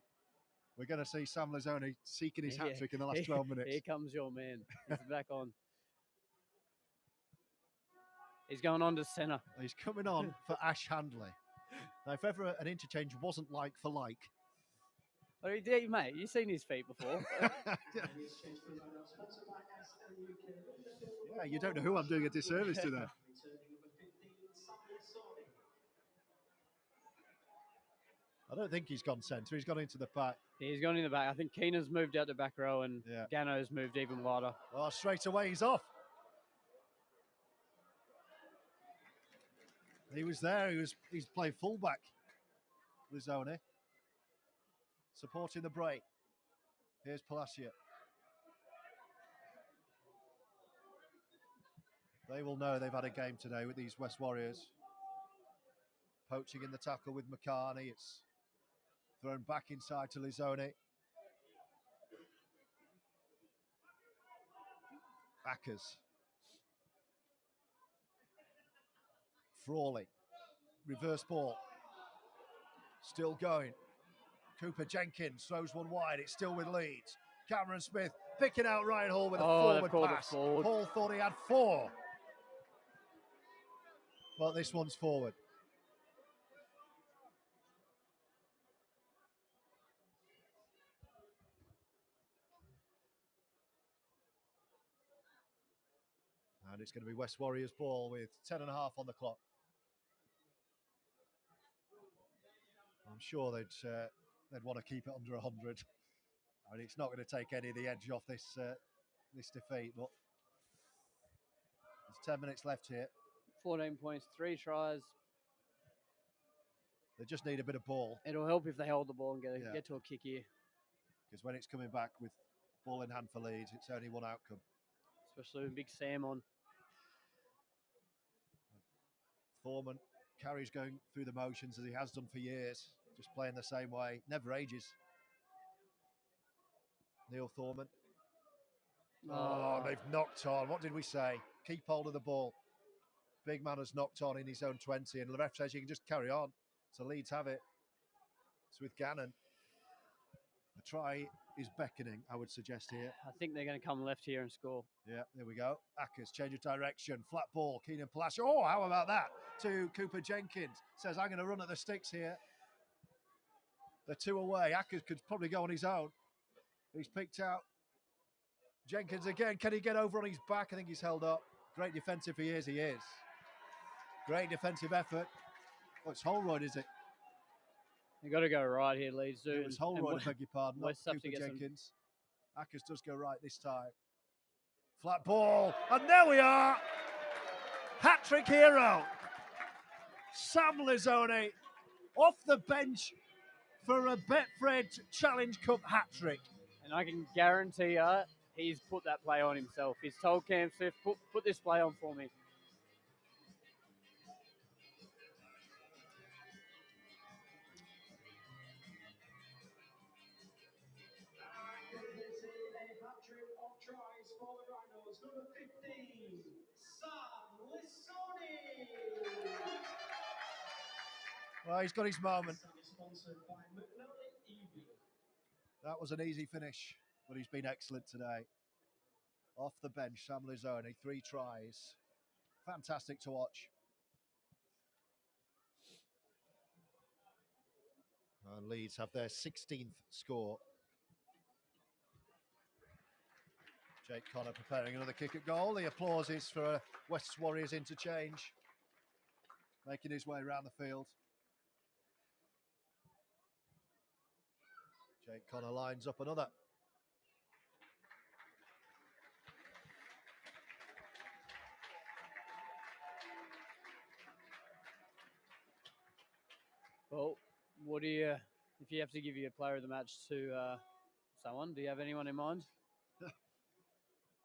[SPEAKER 1] we're going to see Sam Lazzoni seeking his hat-trick in the last 12 minutes.
[SPEAKER 2] Here comes your man. He's back on. He's going on to centre.
[SPEAKER 1] He's coming on for Ash Handley. Now, if ever an interchange wasn't like for like.
[SPEAKER 2] Oh, mate, you've seen his feet before.
[SPEAKER 1] Yeah, you don't know who I'm doing a disservice to there. I don't think he's gone centre. He's gone into the back.
[SPEAKER 2] He's gone in the back. I think Keenan's moved out the back row and Gano's moved even wider.
[SPEAKER 1] Oh, straight away he's off. He was there. He's playing fullback. Lazzoni. Supporting the break. Here's Palacia. They will know they've had a game today with these West Warriors. Poaching in the tackle with McCarney. It's thrown back inside to Lazzoni. Ackers. Frawley. Reverse ball. Still going. Cooper Jenkins throws one wide. It's still with Leeds. Cameron Smith picking out Ryan Hall with a forward pass. Hall thought he had 4. But this one's forward. And it's going to be West Warriors ball with 10.5 on the clock. I'm sure they'd want to keep it under 100. I mean, it's not going to take any of the edge off this defeat, but there's 10 minutes left here.
[SPEAKER 2] 14 points, 3 tries.
[SPEAKER 1] They just need a bit of ball.
[SPEAKER 2] It'll help if they hold the ball and get to a kick here.
[SPEAKER 1] Because when it's coming back with ball in hand for Leeds, it's only one outcome.
[SPEAKER 2] Especially with Big Sam on.
[SPEAKER 1] Thorman carries going through the motions as he has done for years, just playing the same way, never ages. Neil Thorman. Oh, they've knocked on. What did we say? Keep hold of the ball. Big man has knocked on in his own 20, and the ref says you can just carry on. So Leeds have it. It's with Gannon. The try is beckoning, I would suggest here.
[SPEAKER 2] I think they're going to come left here and score.
[SPEAKER 1] Yeah, there we go. Ackers, change of direction. Flat ball. Keenan Palacio. Oh, how about that? To Cooper Jenkins. Says, I'm going to run at the sticks here. They're 2 away. Ackers could probably go on his own. He's picked out Jenkins again. Can he get over on his back? I think he's held up. Great defensive he is. Great defensive effort. Oh, it's Holroyd, is it?
[SPEAKER 2] You've got to go right here, Leeds do.
[SPEAKER 1] It was Holroyd, I beg your pardon, not
[SPEAKER 2] West have to
[SPEAKER 1] Cooper
[SPEAKER 2] get
[SPEAKER 1] Jenkins. Ackers does go right this time. Flat ball, and there we are. Hat-trick hero. Sam Lizzoni off the bench for a Betfred Challenge Cup hat-trick.
[SPEAKER 2] And I can guarantee you, he's put that play on himself. He's told Cam Swift, put this play on for me.
[SPEAKER 3] Tries for the Rhinos, number 15, Sam Lizzoni.
[SPEAKER 1] Well, he's got his moment.
[SPEAKER 3] Sponsored by McNally EV.
[SPEAKER 1] That was an easy finish, but he's been excellent today. Off the bench, Sam Lizzoni, 3 tries. Fantastic to watch. And Leeds have their 16th score. Jake Connor preparing another kick at goal. The applause is for West Warriors interchange. Making his way around the field. Jake Connor lines up another.
[SPEAKER 2] Well, what do you, if you have to give your player of the match to someone, do you have anyone in mind?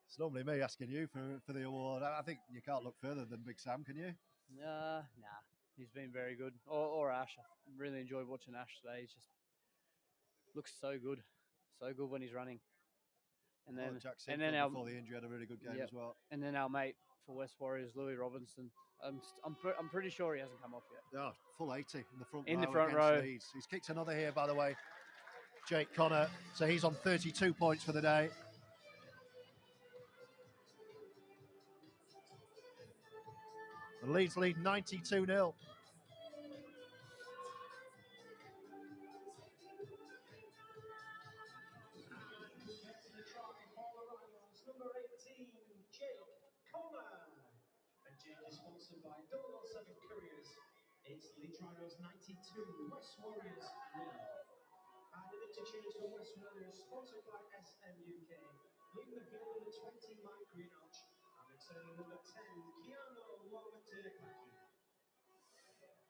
[SPEAKER 1] It's normally me asking you for the award. I think you can't look further than Big Sam, can you?
[SPEAKER 2] Nah. He's been very good. Or Ash. I really enjoyed watching Ash today. He just looks so good. So good when he's running. And then,
[SPEAKER 1] Jack
[SPEAKER 2] and then
[SPEAKER 1] before the injury had a really good game as well.
[SPEAKER 2] And then our mate for West Warriors, Louis Robinson. I'm pretty sure he hasn't come off yet.
[SPEAKER 1] Oh, full 80 in the front row.
[SPEAKER 2] In the front row.
[SPEAKER 1] Leeds. He's kicked another here, by the way. Jake Connor. So he's on 32 points for the day. The Leeds lead 92-0.
[SPEAKER 3] Number 18, Jake Connor. And Jake is sponsored by 007 Couriers. It's Leeds Rhinos 92, West Warriors 0. And an interchange for West Warriors, sponsored by SMUK. Leading the field, number 20, Mike Greenoch. And returning number 10, Keanu Lomatirpaki.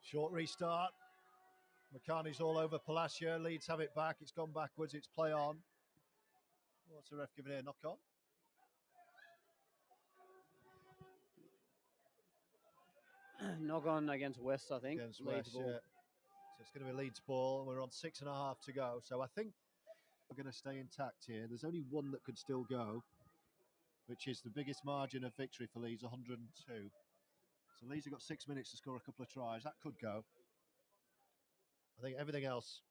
[SPEAKER 1] Short restart. McCartney's all over Palacio. Leeds have it back. It's gone backwards. It's play on. What's the ref giving here? Knock on?
[SPEAKER 2] Knock on against West, I think.
[SPEAKER 1] Against
[SPEAKER 2] Leeds
[SPEAKER 1] West,
[SPEAKER 2] ball.
[SPEAKER 1] yeah. So it's going to be Leeds ball. We're on 6.5 to go. So I think we're going to stay intact here. There's only one that could still go, which is the biggest margin of victory for Leeds, 102. So Leeds have got 6 minutes to score a couple of tries. That could go. I think everything else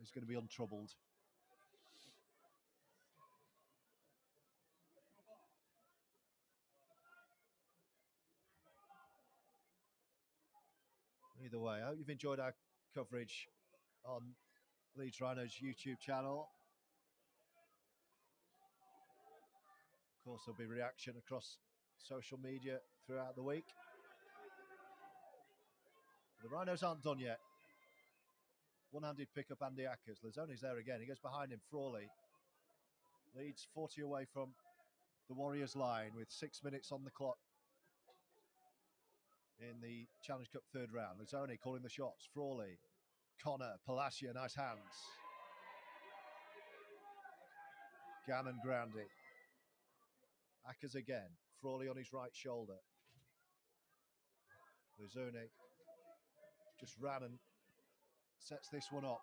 [SPEAKER 1] is going to be untroubled. Either way, I hope you've enjoyed our coverage on Leeds Rhinos YouTube channel. Of course, there'll be reaction across social media throughout the week. The Rhinos aren't done yet. One-handed pick-up Andy Ackers. Lizzoni's there again. He goes behind him, Frawley. Leeds 40 away from the Warriors line with 6 minutes on the clock in the Challenge Cup third round. Lizzoni calling the shots. Frawley, Connor, Palacio, nice hands. Gannon grounding. Ackers again. Frawley on his right shoulder. Luzone just ran and sets this one up.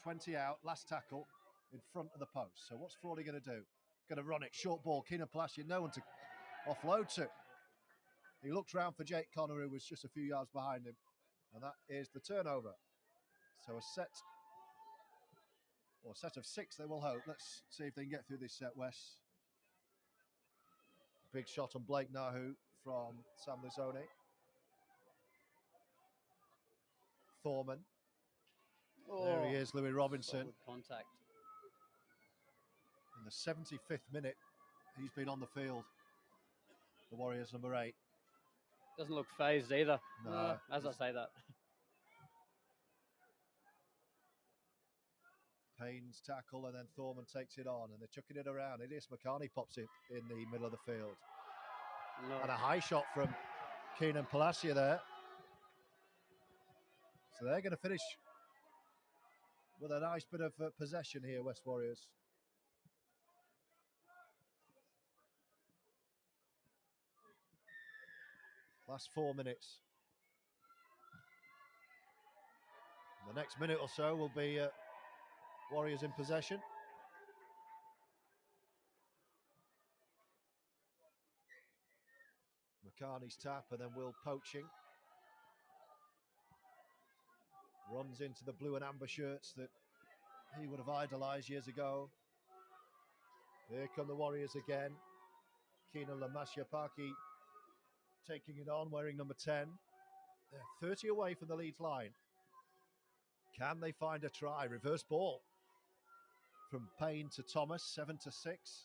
[SPEAKER 1] 20 out, last tackle in front of the post. So what's Frawley going to do? Going to run it, short ball, Keenan Palacio, no one to offload to. He looked round for Jake Connor, who was just a few yards behind him. And that is the turnover. So a set of 6, they will hope. Let's see if they can get through this set, Wes. Big shot on Blake Nahu from Sam Luzone. Thorman. There he is, Louis Robinson.
[SPEAKER 2] Solid contact.
[SPEAKER 1] In the 75th minute, he's been on the field. The Warriors number 8.
[SPEAKER 2] Doesn't look phased either.
[SPEAKER 1] No.
[SPEAKER 2] As I say that.
[SPEAKER 1] Payne's tackle, and then Thorman takes it on, and they're chucking it around. Elias McCarney pops it in the middle of the field.
[SPEAKER 2] No.
[SPEAKER 1] And a high shot from Keenan Palacio there. So they're going to finish with a nice bit of possession here, West Warriors. Last 4 minutes. The next minute or so will be Warriors in possession. McCarney's tap, and then Will poaching. Runs into the blue and amber shirts that he would have idolised years ago. Here come the Warriors again. Keenan Lamashia-Paki taking it on, wearing number 10. They're 30 away from the Leeds line. Can they find a try? Reverse ball from Payne to Thomas, 7 to 6.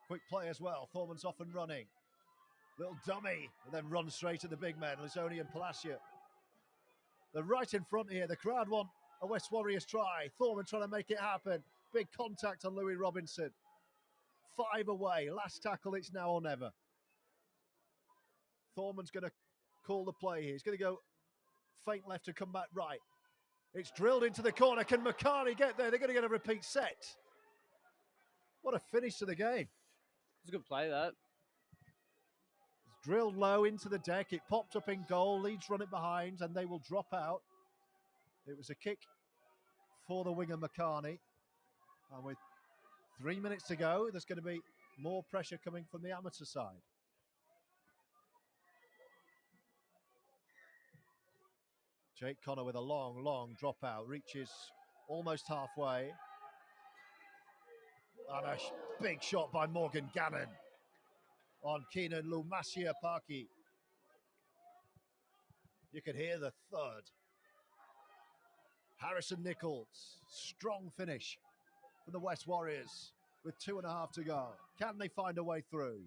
[SPEAKER 1] Quick play as well. Thorman's off and running. Little dummy, and then runs straight at the big men, Luzone and Palacio. They're right in front here. The crowd want a West Warriors try. Thorman trying to make it happen. Big contact on Louis Robinson. 5 away. Last tackle, it's now or never. Thorman's going to call the play here. He's going to go feint left to come back right. It's drilled into the corner. Can McCarney get there? They're going to get a repeat set. What a finish to the game.
[SPEAKER 2] It's a good play, that.
[SPEAKER 1] It's drilled low into the deck. It popped up in goal. Leeds run it behind, and they will drop out. It was a kick for the winger McCarney. And with 3 minutes to go, there's going to be more pressure coming from the amateur side. Jake Connor with a long dropout, reaches almost halfway. And a big shot by Morgan Gannon on Keenan Lamashia-Paki. You could hear the thud. Harrison Nichols, strong finish for the West Warriors with 2.5 to go. Can they find a way through?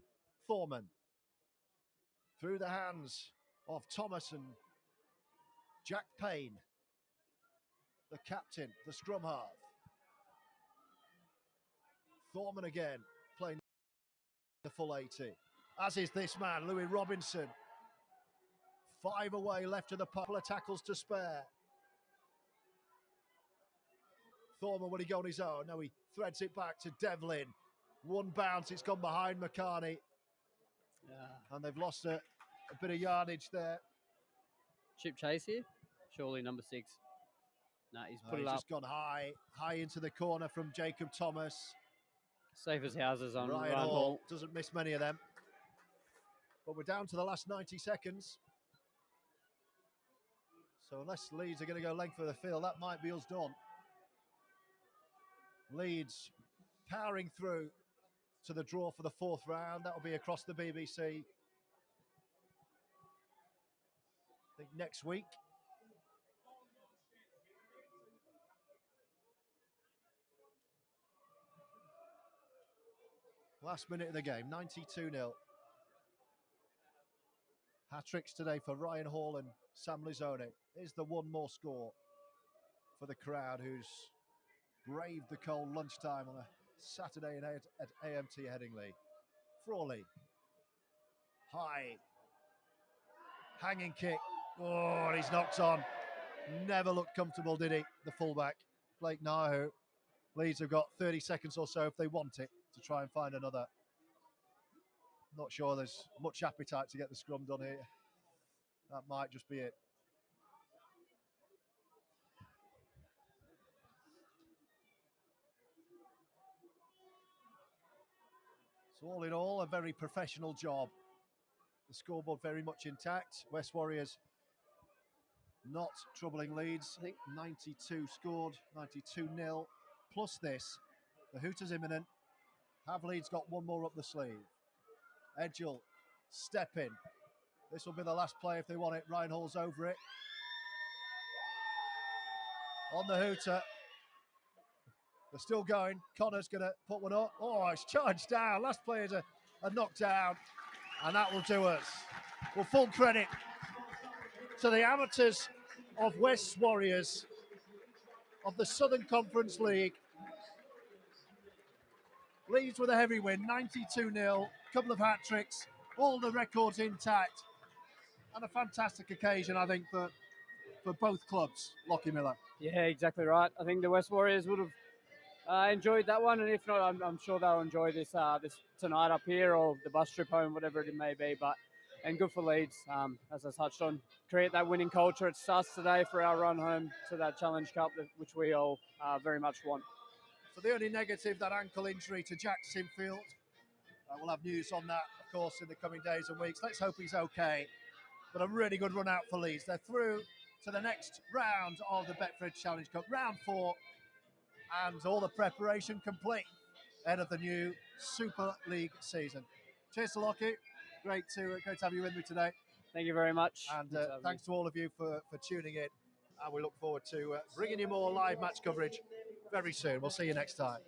[SPEAKER 1] Thorman through the hands of Thomas and Jack Payne, the captain, the scrum half. Thorman again, playing the full 80. As is this man, Louis Robinson. 5 away, left of the couple of tackles to spare. Thorman, will he go on his own? No, he threads it back to Devlin. One bounce, it's gone behind McCarney.
[SPEAKER 2] Yeah.
[SPEAKER 1] And they've lost a bit of yardage there.
[SPEAKER 2] Chip chase here? Surely number 6. No, he's put it
[SPEAKER 1] he's
[SPEAKER 2] up.
[SPEAKER 1] just gone high into the corner from Jacob Thomas.
[SPEAKER 2] Safe as houses on
[SPEAKER 1] Ryan
[SPEAKER 2] Hall.
[SPEAKER 1] Hall doesn't miss many of them. But we're down to the last 90 seconds. So unless Leeds are going to go length of the field, that might be us done. Leeds powering through to the draw for the 4th round. That will be across the BBC. I think next week. Last minute of the game, 92-0. Hat-tricks today for Ryan Hall and Sam Luzone. Here's the one more score for the crowd who's braved the cold lunchtime on a Saturday at AMT Headingley. Frawley. High. Hanging kick. Oh, and he's knocked on. Never looked comfortable, did he? The fullback, Blake Nahu. Leeds have got 30 seconds or so if they want it to try and find another. Not sure there's much appetite to get the scrum done here. That might just be it. So all in all, a very professional job. The scoreboard very much intact. West Warriors not troubling Leeds.
[SPEAKER 2] I think
[SPEAKER 1] 92 scored, 92-0. Plus this, the Hooters imminent. Have Leeds got one more up the sleeve? Edgell, step in. This will be the last play if they want it. Reinhold's over it. On the Hooter. They're still going. Connor's going to put one up. Oh, it's charged down. Last players are knocked down. And that will do us. Well, full credit to the amateurs of West Warriors of the Southern Conference League. Leeds with a heavy win, 92-0. Couple of hat-tricks. All the records intact. And a fantastic occasion, I think, for both clubs, Lachie Miller.
[SPEAKER 2] Yeah, exactly right. I think the West Warriors would have enjoyed that one, and if not, I'm sure they'll enjoy this this tonight up here, or the bus trip home, whatever it may be. And good for Leeds, as I touched on, create that winning culture. It starts today for our run home to that Challenge Cup, which we all very much want.
[SPEAKER 1] So the only negative, that ankle injury to Jack Sinfield. We'll have news on that, of course, in the coming days and weeks. Let's hope he's okay. But a really good run out for Leeds. They're through to the next round of the Betfred Challenge Cup, round 4, and all the preparation complete ahead of the new Super League season. Cheers to Lachie. Great to have you with me today.
[SPEAKER 2] Thank you very much.
[SPEAKER 1] And thanks to all of you for tuning in. And we look forward to bringing you more live match coverage very soon. We'll see you next time.